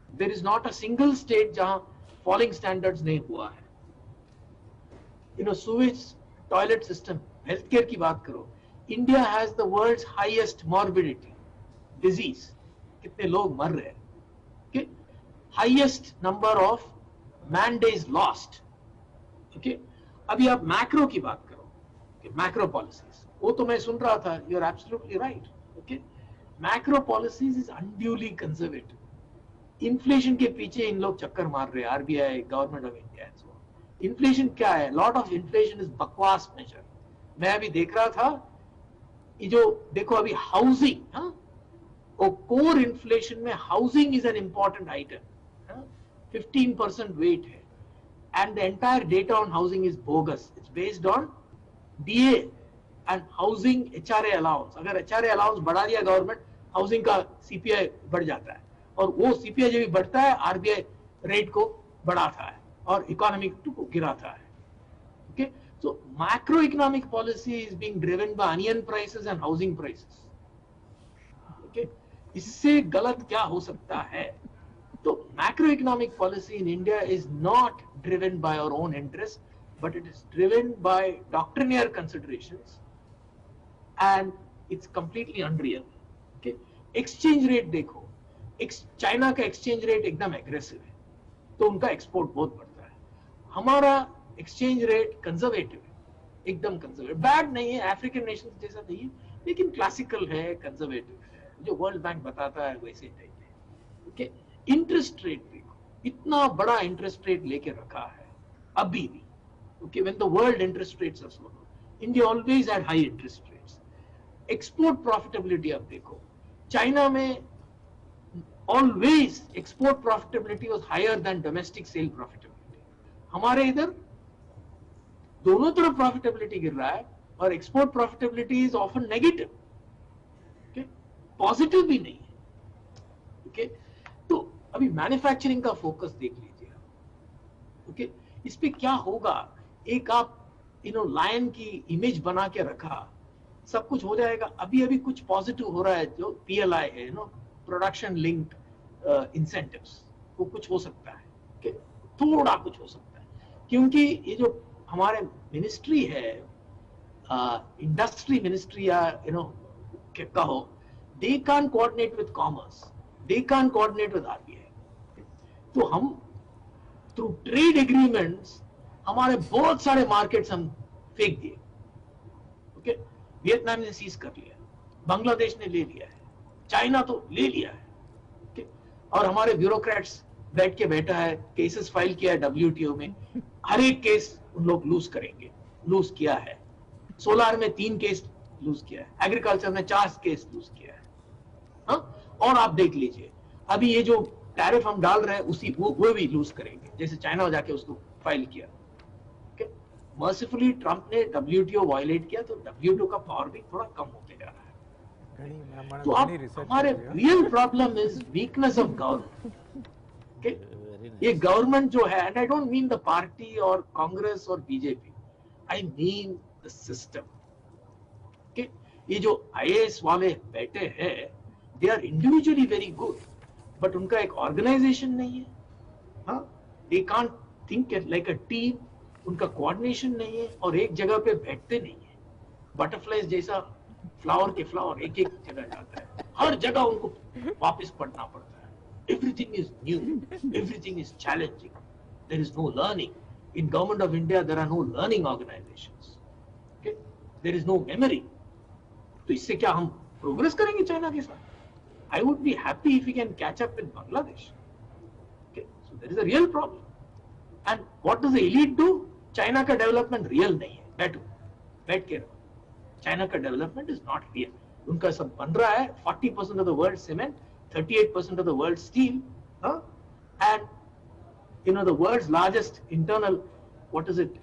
Speaker 4: There is not a single state जहां फॉलिंग स्टैंडर्ड्स नहीं हुआ है। Sewage toilet system, health care की बात करो, India has the world's highest morbidity disease, कितने लोग मर रहे हैं, highest number of man days lost. Okay, अभी आप मैक्रो की बात करो, मैक्रो पॉलिसीज, वो तो मैं सुन रहा था, you are absolutely right. Okay, macro policies is unduly conservative. Inflation के पीछे इन लोग चक्कर मार रहे हैं, RBI, government of India. Inflation क्या है? लॉट ऑफ इन्फ्लेशन इज बकवास मेजर। मैं अभी देख रहा था, ये जो देखो अभी हाउसिंग, और कोर इन्फ्लेशन में housing is an important item, 15% weight है, and the entire data on housing is bogus. It's based on DA and housing HRA allowance. अगर HRA allowance बढ़ा दिया गवर्नमेंट, हाउसिंग का CPI बढ़ जाता है, और वो CPI जब भी बढ़ता है, RBI रेट को बढ़ाता है और इकोनॉमी को गिराता है। Okay, so macroeconomic policy is being driven by onion prices and housing prices. Okay, इससे गलत क्या हो सकता है? So macroeconomic policy in India is not driven by our own interests, but it is driven by doctrinaire considerations, and it's completely unreal. Okay, exchange rate देखो, चाइना का exchange rate एकदम aggressive है, तो उनका export बहुत बढ़ता है। हमारा exchange rate conservative है, एकदम conservative, bad नहीं है, African nations जैसा नहीं है, लेकिन classical है, conservative है, जो World Bank बताता है वैसे टाइप है। Okay, इंटरेस्ट रेट देखो, इतना बड़ा इंटरेस्ट रेट लेके रखा है अभी भी। Okay, when the world interest rates are so low, India always had high interest rates. Export profitability आप देखो, चाइना में always export profitability was higher than domestic sale profitability. हमारे इधर दोनों तरफ प्रॉफिटेबिलिटी गिर रहा है, और export profitability is often negative, positive भी नहीं है। ओके, तो अभी मैन्युफैक्चरिंग का फोकस देख लीजिए। ओके, इस पे क्या होगा? एक आप लायन की इमेज बना के रखा, सब कुछ हो जाएगा। अभी अभी कुछ पॉजिटिव हो रहा है, जो PLI है, प्रोडक्शन लिंक्ड इंसेंटिव्स, वो कुछ हो सकता है। ओके, थोड़ा कुछ हो सकता है, क्योंकि ये जो हमारे मिनिस्ट्री है, इंडस्ट्री मिनिस्ट्री या कहो, they can coordinate with commerce, they can't coordinate with RBI. तो हम थ्रू ट्रेड एग्रीमेंट्स हमारे बहुत सारे मार्केट्स हम फेंक दिए। ओके, वियतनाम ने सीज कर लिया, बांग्लादेश ने ले लिया है, चाइना तो ले लिया है। ओके, और हमारे ब्यूरोक्रेट्स बैठ के बैठा है, केसेस फाइल किया है WTO में, हर एक केस उन लोग लूज करेंगे, लूज किया है। सोलार में 3 केस लूज किया है, एग्रीकल्चर में 4 केस लूज किया है। हाँ? और आप देख लीजिए अभी ये जो टैरिफ हम डाल रहे हैं उसी वो भी लूज करेंगे, जैसे चाइना जाके उसको फाइल किया। मर्सिफुली ट्रंप ने WTO वायलेट किया तो WTO का पावर भी थोड़ा कम होते जा रहा है। तो आप हमारे real problem is weakness of government. ये गवर्नमेंट जो है, and I don't mean the party और कांग्रेस और BJP, I mean the system. ये जो IAS वाले बैठे हैं, they are individually very good, but उनका एक ऑर्गेनाइजेशन नहीं है। हाँ, they can't think like a team, उनका कोऑर्डिनेशन नहीं है और एक जगह पे बैठते नहीं है। बटरफ्लाइज जैसा फ्लावर के फ्लावर एक एक जगह जाता है, हर जगह उनको वापस पढ़ना पड़ता है। Everything is new, everything is challenging, there is no learning. In government of India there are no learning organisations, there is no memory. तो इससे क्या हम प्रोग्रेस करेंगे चाइना के साथ? I would be happy if we can catch up with Bangladesh. Okay, so there is a real problem. And what does the elite do? China का development real नहीं है, बैठ के रहो। China का development is not real. उनका सब बन रहा है, 40% of the world cement, 38% of the world steel, and the world's largest internal, what is it,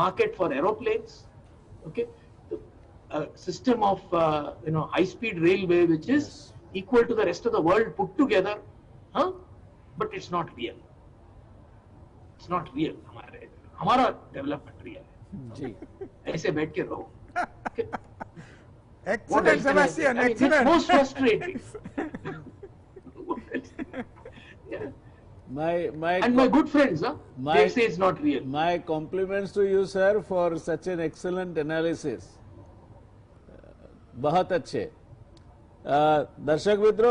Speaker 4: market for aeroplanes. Okay. System of high-speed railway which is equal to the rest of the world put together, but it's not real. It's not real. हमारा development real है जी। ऐसे बैठ के रहो।
Speaker 2: Excellent, Sebastian. Excellent.
Speaker 4: Most frustrating. Yeah. And my good friends, they say it's not real.
Speaker 1: My compliments to you, sir, for such an excellent analysis. बहुत अच्छे। દર્શક મિત્રો,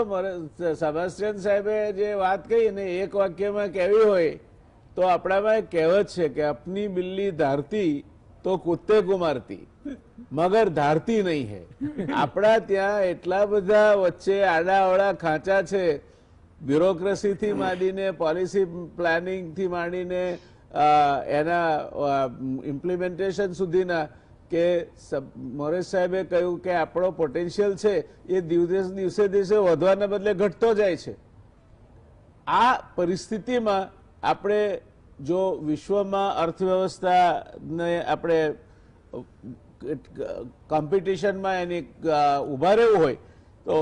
Speaker 1: સેબાસ્ટિયન સાહેબે જે વાત કહી ને એક વાક્યમાં કહેવી હોય તો આપણામાં એક કહેવત છે કે अपनी बिल्ली धारती तो कुत्ते को मारती मगर धारती नहीं है। આપણા ત્યાં એટલા બધા વચ્ચે આડાઅવળા ખાંચા છે, બ્યુરોક્રેસીથી માંડીને પોલિસી પ્લાનિંગથી માંડીને એના ઇમ્પ્લિમેન્ટેશન સુધીના, કે મોરેશ સાહેબે કહ્યું કે આપણો પોટેન્શિયલ છે એ દિવસે દિવસે વધવાના બદલે ઘટતો જાય છે। આ પરિસ્થિતિમાં આપણે જો વિશ્વમાં અર્થવ્યવસ્થાને આપણે કોમ્પિટિશનમાં એની ઊભા રહેવું હોય તો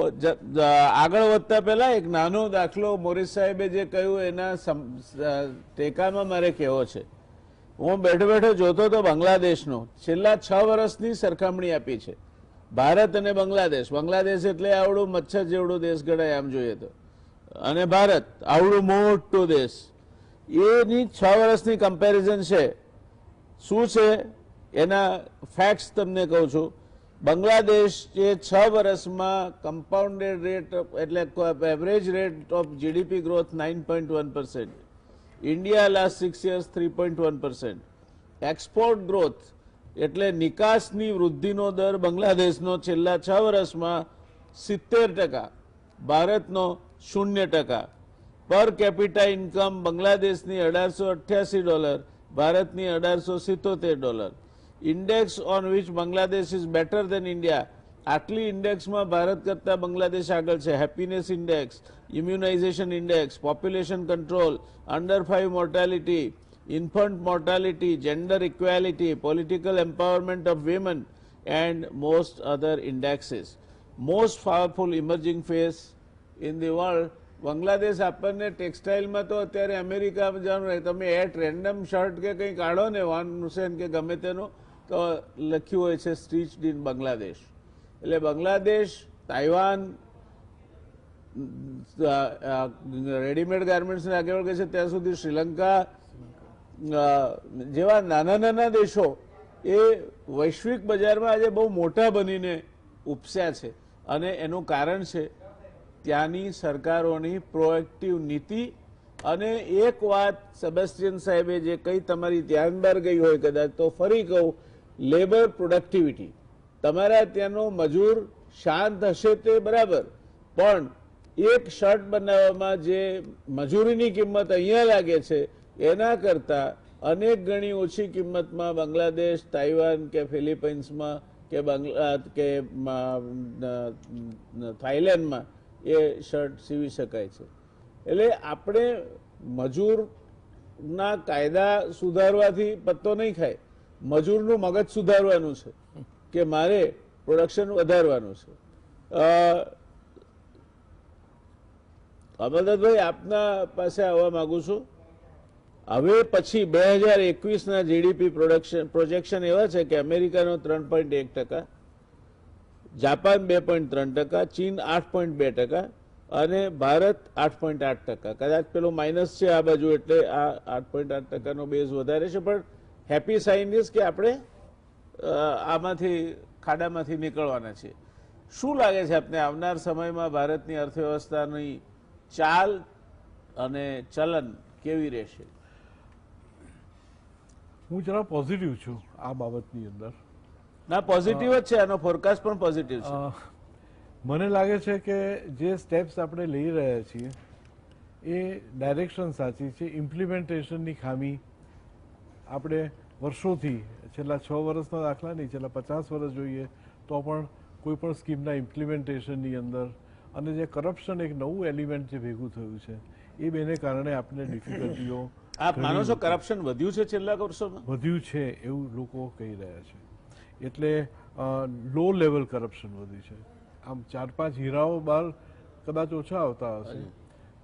Speaker 1: આગળ વધતા પહેલા એક નાનો દાખલો મોરેશ સાહેબે જે કહ્યું એના ટેકામાં મારે કહેવો છે। હું બેઠો બેઠો જોતો હતો બાંગ્લાદેશનો, છેલ્લા 6 વર્ષની સરખામણી આપી છે, ભારત અને બાંગ્લાદેશ। બાંગ્લાદેશ એટલે આવડું મચ્છર જેવડું દેશ ગણાય આમ જોઈએ તો, અને ભારત આવડું મોટો દેશ, એની 6 વર્ષની કમ્પેરિઝન છે। શું છે એના ફેક્ટ્સ તમને કહું છું। બાંગ્લાદેશ એ 6 વર્ષમાં કમ્પાઉન્ડેડ રેટ એટલે average rate of GDP growth 9.1%, India last 6 years 3.1%, export growth એટલે નિકાસની વૃદ્ધિનો દર બાંગ્લાદેશનો છેલ્લા 6 વર્ષમાં 70%, ભારતનો 0%, પર કેપિટા ઇન્કમ બાંગ્લાદેશની $1888, ભારતની $1877, index on which Bangladesh is better than India, આટલી ઇન્ડેક્સમાં ભારત કરતા બાંગ્લાદેશ આગળ છે। Happiness index, immunisation index, population control, under 5 mortality, infant mortality, gender equality, political empowerment of women and most other indices. Most powerful emerging face in the world. Bangladesh આપણને ટેક્સટાઇલમાં તો અત્યારે અમેરિકામાં જવાનું રહે, તમે એટ રેન્ડમ શર્ટ કે કંઈ કાઢો ને વાન હુસેન કે ગમે તેનું તો લખ્યું હોય છે સ્ટીચ્ડ ઇન બાંગ્લાદેશ। એટલે બાંગ્લાદેશ, તાઇવાન રેડીમેડ ગાર્મેન્ટ્સને આગળ વધે છે, ત્યાં સુધી શ્રીલંકા જેવા નાના નાના દેશો એ વૈશ્વિક બજારમાં આજે બહુ મોટા બનીને ઉપસ્યા છે, અને એનું કારણ છે ત્યાંની સરકારોની પ્રોએક્ટિવ નીતિ। અને એક વાત સેબાસ્ટિયન સાહેબે જે કંઈ તમારી ધ્યાન બહાર ગઈ હોય કદાચ તો ફરી કહું, લેબર પ્રોડક્ટિવિટી। તમારા ત્યાંનો મજૂર શાંત હશે તે બરાબર, પણ એક શર્ટ બનાવવામાં જે મજૂરીની કિંમત અહીંયા લાગે છે એના કરતાં અનેક ગણી ઓછી કિંમતમાં બાંગ્લાદેશ, તાઇવાન કે ફિલિપાઇન્સમાં કે થાઈલેન્ડમાં એ શર્ટ સીવી શકાય છે. એટલે આપણે મજૂરના કાયદા સુધારવાથી પત્તો નહીં ખાય, મજૂરનું મગજ સુધારવાનું છે કે મારે પ્રોડક્શન વધારવાનું છે. અમરદત્તભાઈ, આપના પાસે આવવા માંગુ છું. હવે પછી 2021ના જીડીપી પ્રોજેક્શન એવા છે કે અમેરિકાનો 3.1%, જાપાન 2.3%, ચીન 8.2% અને ભારત 8.8%. કદાચ પેલો માઇનસ છે આ બાજુ, એટલે આ 8.8%નો બેઝ વધારે છે. પણ હેપી સાઇન ઇઝ કે આપણે આમાંથી ખાડામાંથી નીકળવાના છીએ. શું લાગે છે આપને આવનાર સમયમાં ભારતની અર્થવ્યવસ્થાની ચાલ અને ચલન કેવી રહેશે?
Speaker 3: હું જરા પોઝિટિવ છું આ બાબતની અંદર.
Speaker 1: ના, પોઝિટિવ જ છે, આનો ફોરકાસ્ટ પણ પોઝિટિવ છે.
Speaker 3: મને લાગે છે કે જે સ્ટેપ્સ આપણે લઈ રહ્યા છીએ એ ડાયરેક્શન સાચી છે. ઇમ્પ્લિમેન્ટેશનની ખામી આપણે વર્ષોથી, છેલ્લા 6 વર્ષના દાખલા નહીં, છેલ્લા 50 વર્ષ જોઈએ તો પણ કોઈ પણ સ્કીમના ઇમ્પ્લિમેન્ટેશનની અંદર અને જે કરપ્શન એક નવું એલિમેન્ટ જે ભેગું થયું છે એ બેને કારણે આપણે ડિફિકલ્ટીઓ.
Speaker 1: આપ માનો છો કરપ્શન વધ્યું છે છેલ્લા વર્ષોમાં?
Speaker 3: વધ્યું છે એવું લોકો કહી રહ્યા છે. એટલે લો લેવલ કરપ્શન વધ્યું છે. આમ 4-5 હીરાઓ બહાર કદાચ ઓછા આવતા હશે,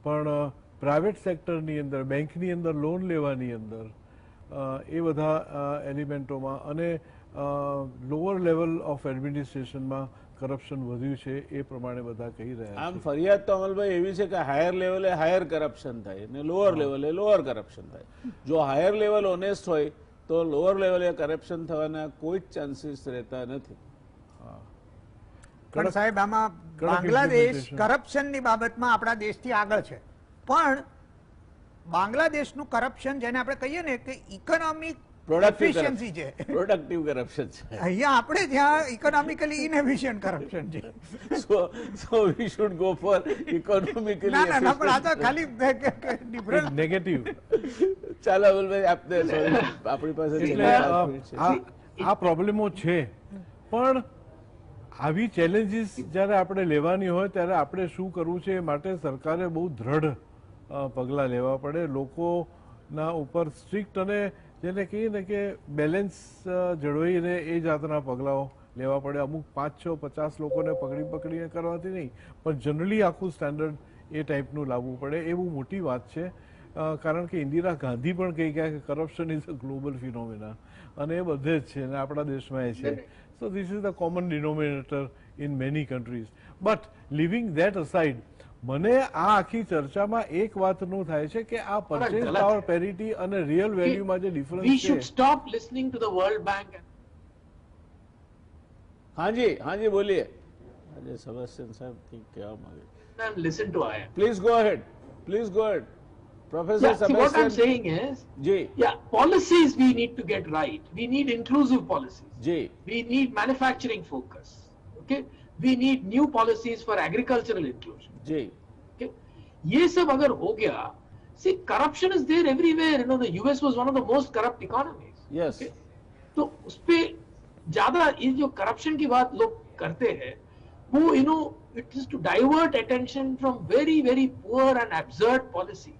Speaker 3: પણ પ્રાઇવેટ સેક્ટરની અંદર, બેંકની અંદર લોન લેવાની અંદર એ બધા એલિમેન્ટોમાં અને લોઅર લેવલ ઓફ એડમિનિસ્ટ્રેશનમાં કરપ્શન વધ્યું છે એ પ્રમાણે બધા કહી રહ્યા છે.
Speaker 1: આમ ફરિયાદ તો અમલભાઈ એવી છે કે હાયર લેવલે હાયર કરપ્શન થાય અને લોઅર લેવલે લોઅર કરપ્શન થાય. જો હાયર લેવલ ઓનેસ્ટ હોય તો લોઅર લેવલે કરપ્શન થવાના કોઈ જ ચાન્સીસ રહેતા નથી.
Speaker 2: પણ સાહેબ, આમાં બાંગ્લાદેશ કરપ્શનની બાબતમાં આપણા દેશથી આગળ છે, પણ બાંગ્લાદેશનું કરપ્શન જેને આપણે કહીએ ને કે ઇકોનોમિક એફિશિયન્સી છે,
Speaker 1: પ્રોડક્ટિવ કરપ્શન છે.
Speaker 2: અહીંયા આપણે ત્યાં ઇકોનોમિકલી ઇનએફિશિયન્ટ કરપ્શન છે.
Speaker 1: So we should go for economically
Speaker 2: ના ના ના, પણ આ તો ખાલી ડિફરન્સ
Speaker 3: નેગેટિવ.
Speaker 1: ચાલો અમલભાઈ, આપને આપણી પાસે
Speaker 3: એટલે આ પ્રોબ્લેમો છે, પણ આવી ચેલેન્જીસ જ્યારે આપણે લેવાની હોય ત્યારે આપણે શું કરવું છે એ માટે સરકારે બહુ દ્રઢ પગલાં લેવા પડે. લોકોના ઉપર સ્ટ્રિક્ટ અને જેને કહીએ ને કે બેલેન્સ જળવાઈ રહે એ જાતના પગલાઓ લેવા પડે. અમુક 5-6-50 લોકોને પકડીને કરવાથી નહીં, પણ જનરલી આખું સ્ટેન્ડર્ડ એ ટાઈપનું લાવવું પડે. એ બહુ મોટી વાત છે, કારણ કે ઇન્દિરા ગાંધી પણ કહી ગયા કે corruption is a global phenomena, અને એ બધે જ છે અને આપણા દેશમાં એ છે. So this is the common denominator in many countries. But living that aside, મને આ આખી ચર્ચામાં એક વાતનું થાય છે કે આ પરચેઝ પાવર પેરિટી અને રિયલ વેલ્યુમાં જે ડિફરન્સ છે.
Speaker 4: We should stop listening to the World Bank.
Speaker 1: હાજી હાજી બોલીએ. આજે સેબેસ્ટિયન સાહેબ કહેવા માંગે.
Speaker 4: And listen to IM.
Speaker 1: Please go ahead. Please go ahead. Professor
Speaker 4: Yeah, see, what I'm
Speaker 1: Sebastian.
Speaker 4: saying is, yeah, policies we need to get right. We need inclusive policies.
Speaker 1: Ji.
Speaker 4: We need manufacturing focus. Okay. We need new policies for agricultural inclusion.
Speaker 1: Ji.
Speaker 4: Okay. ये सब अगर हो गया, see, corruption is there everywhere. You know, the US was one of the most corrupt economies.
Speaker 1: Yes.
Speaker 4: Okay. तो उस पे ज्यादा ये जो corruption की बात लोग करते हैं, वो you know, it is to divert attention from very very poor and absurd policy.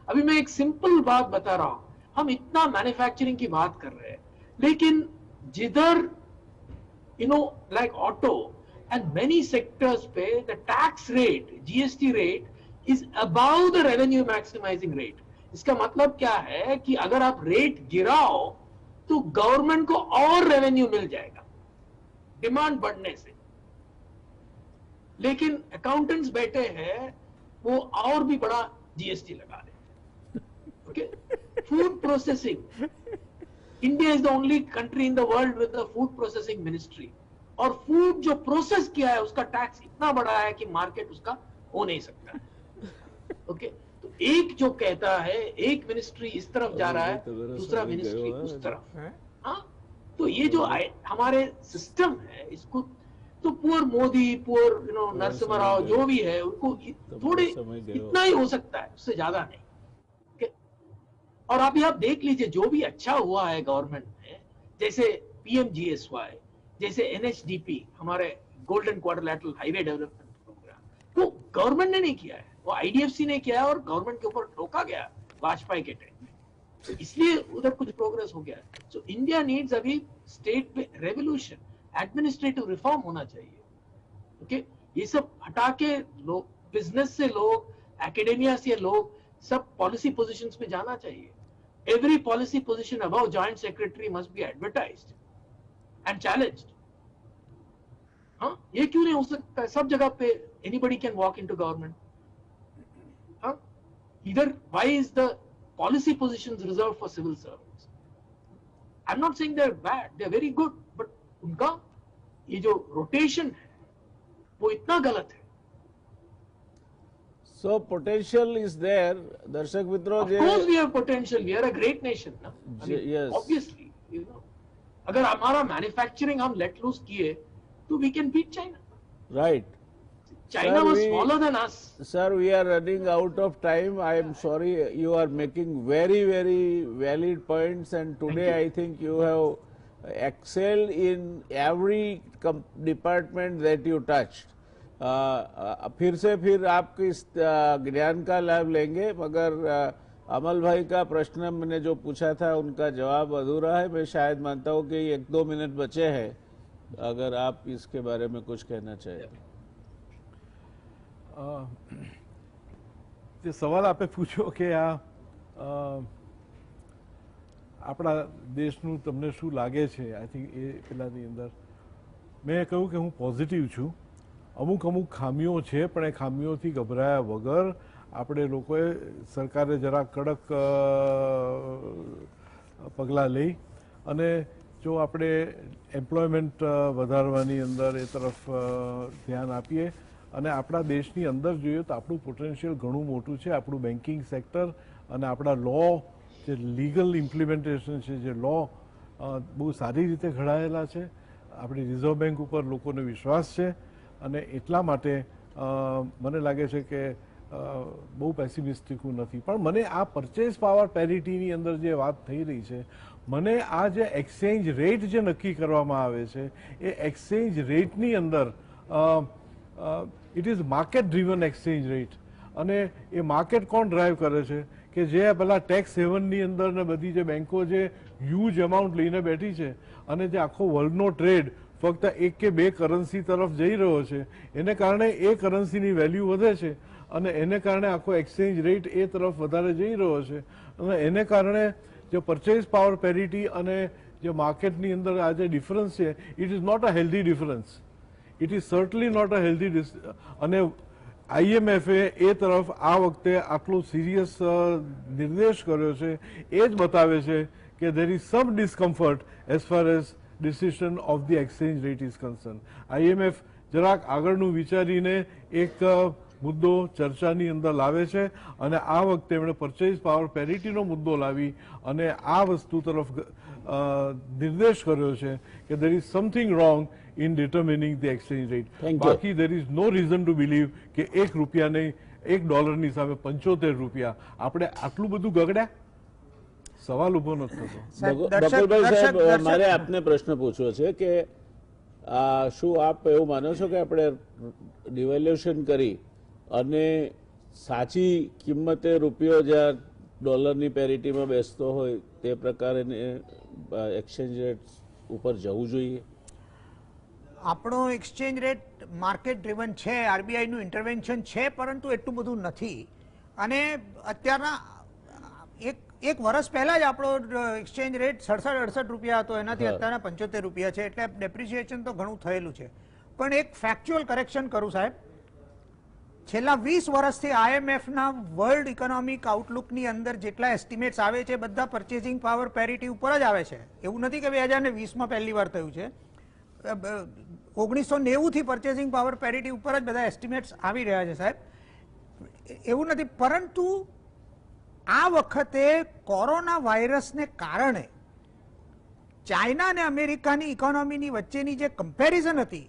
Speaker 4: अभी मैं एक सिंपल बात बता रहा हूं. हम इतना मैन्युफैक्चरिंग की बात कर रहे हैं, लेकिन जिधर you know, like auto and many sectors पे the tax rate, GST rate is above the revenue maximizing rate. इसका मतलब क्या है कि अगर आप रेट गिराओ तो गवर्नमेंट को और रेवेन्यू मिल जाएगा डिमांड बढ़ने से. लेकिन अकाउंटेंट्स बैठे हैं, वो और भी बड़ा जीएसटी लगा रहे. Okay? Food processing. India is the only country in the world with a food processing ministry. और फूड जो प्रोसेस किया है उसका टैक्स इतना बड़ा है कि मार्केट उसका हो नहीं सकता है. ओके, तो एक जो कहता है एक मिनिस्ट्री इस तरफ जा रहा है, दूसरा मिनिस्ट्री उस तरफ. हाँ, तो ये जो हमारे सिस्टम है, इसको तो poor Modi, poor you know Narasimha Rao जो भी है, उनको थोड़े इतना ही हो सकता है, उससे ज्यादा नहीं. और अभी आप देख लीजिए जो भी अच्छा हुआ है गवर्नमेंट में, जैसे PMGSY, जैसे NHDP, हमारे golden quadrilateral highway development programme, वो गवर्नमेंट ने नहीं किया है, वो IDFC ने किया है और गवर्नमेंट के ऊपर ठोका गया वाजपेयी के टाइम में, तो इसलिए उधर कुछ प्रोग्रेस हो गया है। सो इंडिया नीड्स अभी स्टेट में रेवोल्यूशन, एडमिनिस्ट्रेटिव रिफॉर्म होना चाहिए। ओके, ये सब हटा के लोग, बिजनेस से लोग, एकेडेमिया से लोग, सब पॉलिसी पोजीशंस में जाना चाहिए। Every policy position above joint secretary must be advertised and challenged. हाँ, ये क्यों नहीं हो सकता? सब जगह पे anybody can walk into government. हाँ, इधर why is the policy positions reserved for civil servants? I'm not saying they're bad, they're very good, but उनका ये जो rotation है वो इतना गलत है।
Speaker 1: So potential is there. दर्शक मित्रों,
Speaker 4: Of course we have potential, we are a great nation ना। I mean,
Speaker 1: yes.
Speaker 4: Obviously, you know, अगर हमारा manufacturing हम let loose किए तो we can beat China.
Speaker 1: right.
Speaker 4: China
Speaker 1: Sir,
Speaker 4: was smaller than us.
Speaker 1: Sir, we are running out of time. I am sorry. You are making very, very valid points, and today I think you have excelled in every department that you touched. फिर आपके इस ज्ञान का लाभ लेंगे, मगर अमल भाई का प्रश्न मैंने जो पूछा था उनका जवाब अधूरा है। मैं शायद मानता हूँ कि 1-2 मिनट बचे हैं, अगर आप इसके बारे में कुछ कहना चाहें।
Speaker 3: જે સવાલ આપે પૂછ્યો કે આ આપણા દેશનું તમને શું લાગે છે, આઈ થિંક એ પેલાની અંદર મેં કહ્યું કે હું પોઝિટિવ છું। અમુક ખામીઓ છે, પણ એ ખામીઓથી ગભરાયા વગર આપણે લોકોએ, સરકારે જરા કડક પગલાં લઈ અને જો આપણે એમ્પ્લોયમેન્ટ વધારવાની અંદર એ તરફ ધ્યાન આપીએ અને આપણા દેશની અંદર જોઈએ તો આપણું પોટેન્શિયલ ઘણું મોટું છે। આપણું બેન્કિંગ સેક્ટર અને આપણા લો, જે લીગલ ઇમ્પ્લિમેન્ટેશન છે, જે લો બહુ સારી રીતે ઘડાયેલા છે। આપણી રિઝર્વ બેંક ઉપર લોકોને વિશ્વાસ છે અને એટલા માટે મને લાગે છે કે બહુ પેસિમિસ્ટિક હું નથી। પણ મને આ પરચેસ પાવર પેરિટીની અંદર જે વાત થઈ રહી છે, મને આ જે એક્સચેન્જ રેટ જે નક્કી કરવામાં આવે છે એ એક્સચેન્જ રેટની અંદર it is market driven exchange rate, અને એ માર્કેટ કોણ ડ્રાઈવ કરે છે કે જે પેલા ટેક્સ હેવનની અંદર ને બધી જે બેંકો જે હ્યુજ અમાઉન્ટ લઈને બેઠી છે અને જે આખો વર્લ્ડનો ટ્રેડ ફક્ત 1 કે 2 કરન્સી તરફ જઈ રહ્યો છે, એને કારણે એ કરન્સીની વેલ્યુ વધે છે અને એને કારણે આખો એક્સચેન્જ રેટ એ તરફ વધારે જઈ રહ્યો છે અને એને કારણે જે પરચેસ પાવર પેરિટી અને જે માર્કેટની અંદર આ જે ડિફરન્સ છે, it is not a healthy difference, it is certainly not a healthy. અને IMFએ એ તરફ આ વખતે આટલો સિરિયસ નિર્દેશ કર્યો છે, એ જ બતાવે છે કે there is some discomfort as far as decision of the exchange rate is concerned. IMF જરાક આગળનું વિચારીને એક મુદ્દો ચર્ચાની અંદર લાવે છે અને આ વખતે એમણે પરચેસ પાવર પેરિટીનો મુદ્દો લાવી અને આ વસ્તુ તરફ નિર્દેશ કર્યો છે કે there is something wrong in determining the exchange rate. બાકી there is no reason to believe કે $1 સામે 75 રૂપિયા આપણે આટલું બધું ગગડ્યા, સવાલ ઉભો નથી થતો।
Speaker 1: બકુલભાઈ સાહેબ, મારે આપને પ્રશ્ન પૂછવો છે કે શું આપ એવું માનો છો કે આપણે ડિવેલ્યુશન કરી અને સાચી કિંમતે રૂપિયો જ્યાં ડોલરની પેરિટીમાં બેસતો હોય તે પ્રકારે એક્સચેન્જ રેટ ઉપર જવું જોઈએ?
Speaker 2: આપણો એક્સચેન્જ રેટ માર્કેટ ડ્રીવન છે, આરબીઆઈનું ઇન્ટરવેન્શન છે, પરંતુ એટલું બધું નથી। અને અત્યારના એક વર્ષ પહેલા જ આપણો એક્સચેન્જ રેટ 67-68 રૂપિયા હતો, એનાથી અત્યારના 75 રૂપિયા છે, એટલે ડેપ્રિસિએશન તો ઘણું થયેલું છે। પણ એક ફેક્ચ્યુઅલ કરેક્શન કરું સાહેબ, છેલ્લા 20 વર્ષથી IMFના વર્લ્ડ ઇકોનોમિક આઉટલુકની અંદર જેટલા એસ્ટિમેટ્સ આવે છે બધા પરચેસિંગ પાવર પેરિટી ઉપર જ આવે છે। એવું નથી કે 2020માં પહેલી વાર થયું છે, 1990 થી પરચેસિંગ પાવર પેરિટી ઉપર જ બધા એસ્ટિમેટ્સ આવી રહ્યા છે સાહેબ, એવું નથી। પરંતુ આ વખતે કોરોના વાયરસને કારણે ચાઇના અને અમેરિકાની ઇકોનોમીની વચ્ચેની જે કમ્પેરિઝન હતી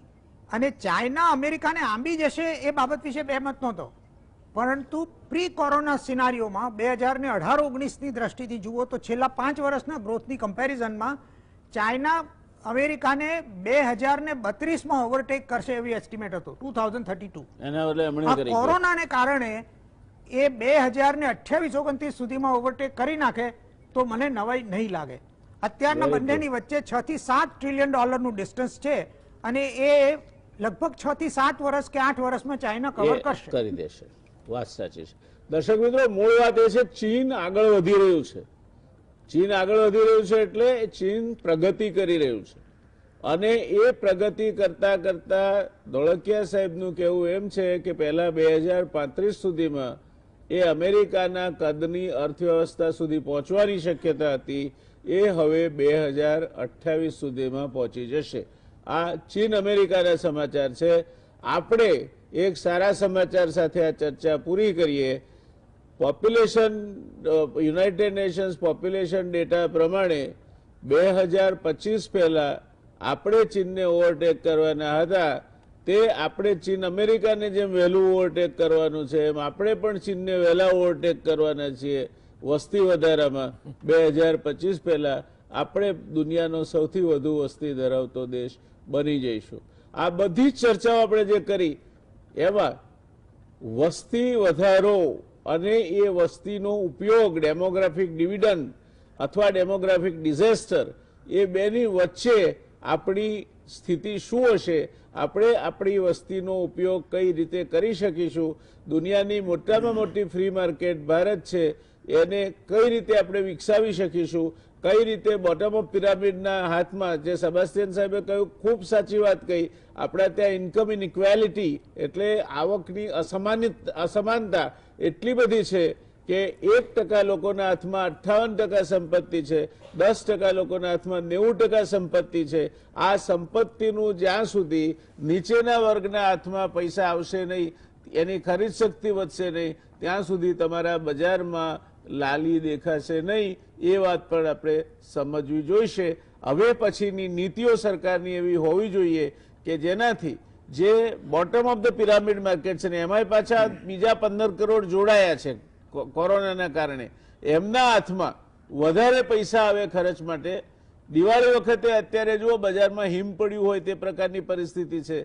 Speaker 2: અને ચાઇના અમેરિકાને આંબી જશે એ બાબત વિશે બહેમત નહોતો, પરંતુ પ્રી કોરોના સિનારીઓમાં 2018-19ની દ્રષ્ટિથી જુઓ તો છેલ્લા 5 વર્ષના ગ્રોથની કમ્પેરિઝનમાં ચાઇના અમેરિકાને 2032માં ઓવરટેક કરશે એવી એસ્ટિમેટ હતો 2032.
Speaker 1: એના બદલે હમણાં
Speaker 2: આ
Speaker 1: કરી ગયા.
Speaker 2: કોરોનાને કારણે એ 2028-29 સુધીમાં ઓવરટેક કરી નાખે તો મને નવાઈ નહીં લાગે. અત્યારના
Speaker 1: Very good.
Speaker 2: બંનેની વચ્ચે 6 થી 7 ટ્રિલિયન ડોલરનું ડિસ્ટન્સ છે અને એ લગભગ 6 થી 7 વર્ષ કે 8 વર્ષમાં ચાઇના કવર
Speaker 1: એ
Speaker 2: કરશે.
Speaker 1: કરી દેશે. વાત સાચી છે. દર્શક મિત્રો, મૂળ વાત એ છે ચીન આગળ વધી રહ્યું છે. ચીન આગળ વધી રહ્યું છે એટલે ચીન પ્રગતિ કરી રહ્યું છે અને એ પ્રગતિ કરતા કરતા ધોળકિયા સાહેબનું કહેવું એમ છે કે પહેલા 2035 સુધીમાં એ અમેરિકાના કદની અર્થવ્યવસ્થા સુધી પહોંચવાની શક્યતા હતી, એ હવે 2028 સુધીમાં પહોંચી જશે. આ ચીન અમેરિકાના સમાચાર છે. આપણે એક સારા સમાચાર સાથે આ ચર્ચા પૂરી કરીએ. Population United Nations population data પ્રમાણે 2025 પહેલા આપણે ચીનને ઓવરટેક કરવાના હતા. તે આપણે ચીન અમેરિકાને જેમ વહેલું ઓવરટેક કરવાનું છે એમ આપણે પણ ચીનને વહેલા ઓવરટેક કરવાના છીએ વસ્તી વધારામાં. 2025 પહેલા આપણે દુનિયાનો સૌથી વધુ વસ્તી ધરાવતો દેશ બની જઈશું. આ બધી જ ચર્ચાઓ આપણે જે કરી એમાં વસ્તી વધારો અને એ વસ્તીનો ઉપયોગ ડેમોગ્રાફિક ડિવિડન્ડ અથવા ડેમોગ્રાફિક ડિઝાસ્ટર એ બેની વચ્ચે આપણી સ્થિતિ શું હશે, આપણે આપણી વસ્તીનો ઉપયોગ કઈ રીતે કરી શકીશું, દુનિયાની મોટામાં મોટી ફ્રી માર્કેટ ભારત છે એને કઈ રીતે આપણે વિકસાવી શકીશું, કઈ રીતે બોટમ ઓફ પિરામિડના હાથમાં, જે સેબાસ્ટિયન સાહેબે કહ્યું ખૂબ સાચી વાત કહી, આપણા ત્યાં ઇન્કમ ઇનઇક્વાલિટી એટલે આવકની અસમાનતા એટલી બધી છે કે 1% લોકોના હાથમાં 58% સંપત્તિ છે, 10% લોકોના હાથમાં 90% સંપત્તિ છે. આ સંપત્તિનું જ્યાં સુધી નીચેના વર્ગના હાથમાં પૈસા આવશે નહીં, એની ખરીદ શક્તિ વધશે નહીં, ત્યાં સુધી તમારા બજારમાં લાલી દેખાશે નહીં. એ વાત પણ આપણે સમજવી જોઈશે. હવે પછીની નીતિઓ સરકારની એવી હોવી જોઈએ કે જેનાથી જે bottom of the pyramid market છે ને એમાંય પાછા બીજા 15 કરોડ જોડાયા છે કોરોનાના કારણે, એમના હાથમાં વધારે પૈસા આવે ખર્ચ માટે. દિવાળી વખતે અત્યારે જુઓ બજારમાં હિમ પડ્યું હોય તે પ્રકારની પરિસ્થિતિ છે.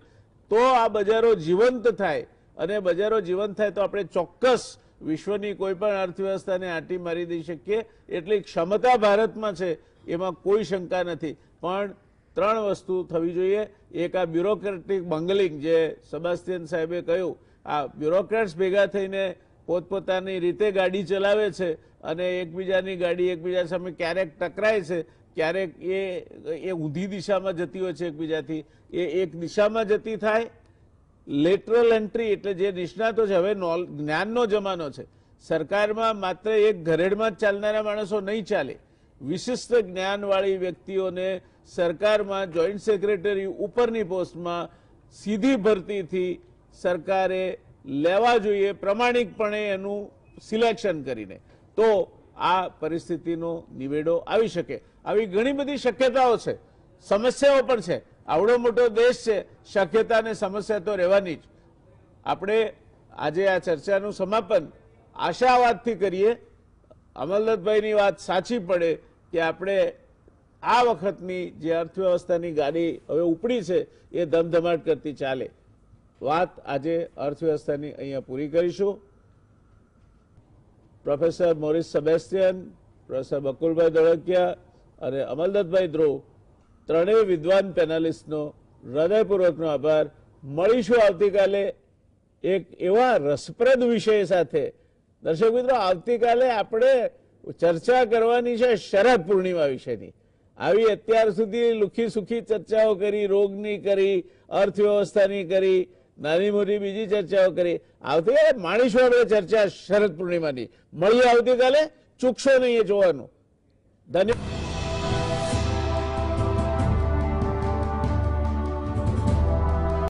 Speaker 1: તો આ બજારો જીવંત થાય અને બજારો જીવંત થાય તો આપણે ચોક્કસ વિશ્વની કોઈ પણ અર્થવ્યવસ્થાને આંટી મારી દઈ શકીએ એટલી ક્ષમતા ભારતમાં છે, એમાં કોઈ શંકા નથી. પણ 3 વસ્તુ થવી જોઈએ. એક આ બ્યુરોક્રેટિક બંગલિંગ જે સેબાસ્ટિયન સાહેબે કહ્યું, આ બ્યુરોક્રેટ્સ ભેગા થઈને પોતપોતાની રીતે ગાડી ચલાવે છે અને એકબીજાની ગાડી એકબીજા સામે ક્યારેક ટકરાય છે, ક્યારેક એ ઊંધી દિશામાં જતી હોય છે એકબીજાથી, એ એક દિશામાં જતી થાય. લેટરલ એન્ટ્રી એટલે જે નિષ્ણાતો છે, હવે જ્ઞાનનો જમાનો છે. સરકારમાં માત્ર એક ઘરેડમાં જ ચાલનારા માણસો નહીં ચાલે. વિશિષ્ટ જ્ઞાનવાળી વ્યક્તિઓને સરકારમાં જોઈન્ટ સેક્રેટરી ઉપરની પોસ્ટમાં સીધી ભરતીથી સરકારે લેવા જોઈએ, પ્રમાણિકપણે એનું સિલેક્શન કરીને. તો આ પરિસ્થિતિનો નિવેડો આવી શકે. આવી ઘણી બધી શક્યતાઓ છે, સમસ્યાઓ પણ છે. આવડો મોટો દેશ છે, શક્યતા અને સમસ્યા તો રહેવાની જ. આપણે આજે આ ચર્ચાનું સમાપન આશાવાદથી કરીએ. અમલદત્તભાઈની વાત સાચી પડે કે આપણે આ વખતની જે અર્થવ્યવસ્થાની ગાડી હવે ઉપડી છે એ ધમધમાટ કરતી ચાલે. વાત આજે અર્થવ્યવસ્થાની અહીંયા પૂરી કરીશું. Professor Morris સેબાસ્ટિયન, professor Bakulbhai Dholakia અને અમલદત્તભાઈ ધ્રુવ ત્રણેય વિદ્વાન પેનલિસ્ટનો હૃદયપૂર્વકનો આભાર. મળીશું આવતીકાલે એક એવા રસપ્રદ વિષય સાથે. દર્શક મિત્રો, આવતીકાલે આપણે ચર્ચા કરવાની છે શરદ પૂર્ણિમા વિશેની. આવી અત્યાર સુધી લુખી સુખી ચર્ચાઓ કરી, રોગની કરી, અર્થવ્યવસ્થાની કરી, નાની મોટી બીજી ચર્ચાઓ કરી. આવતીકાલે માણીશું આપણે ચર્ચા શરદ પૂર્ણિમાની. મળીએ આવતીકાલે, ચૂકશો નહીં એ જોવાનું. ધન્યવાદ.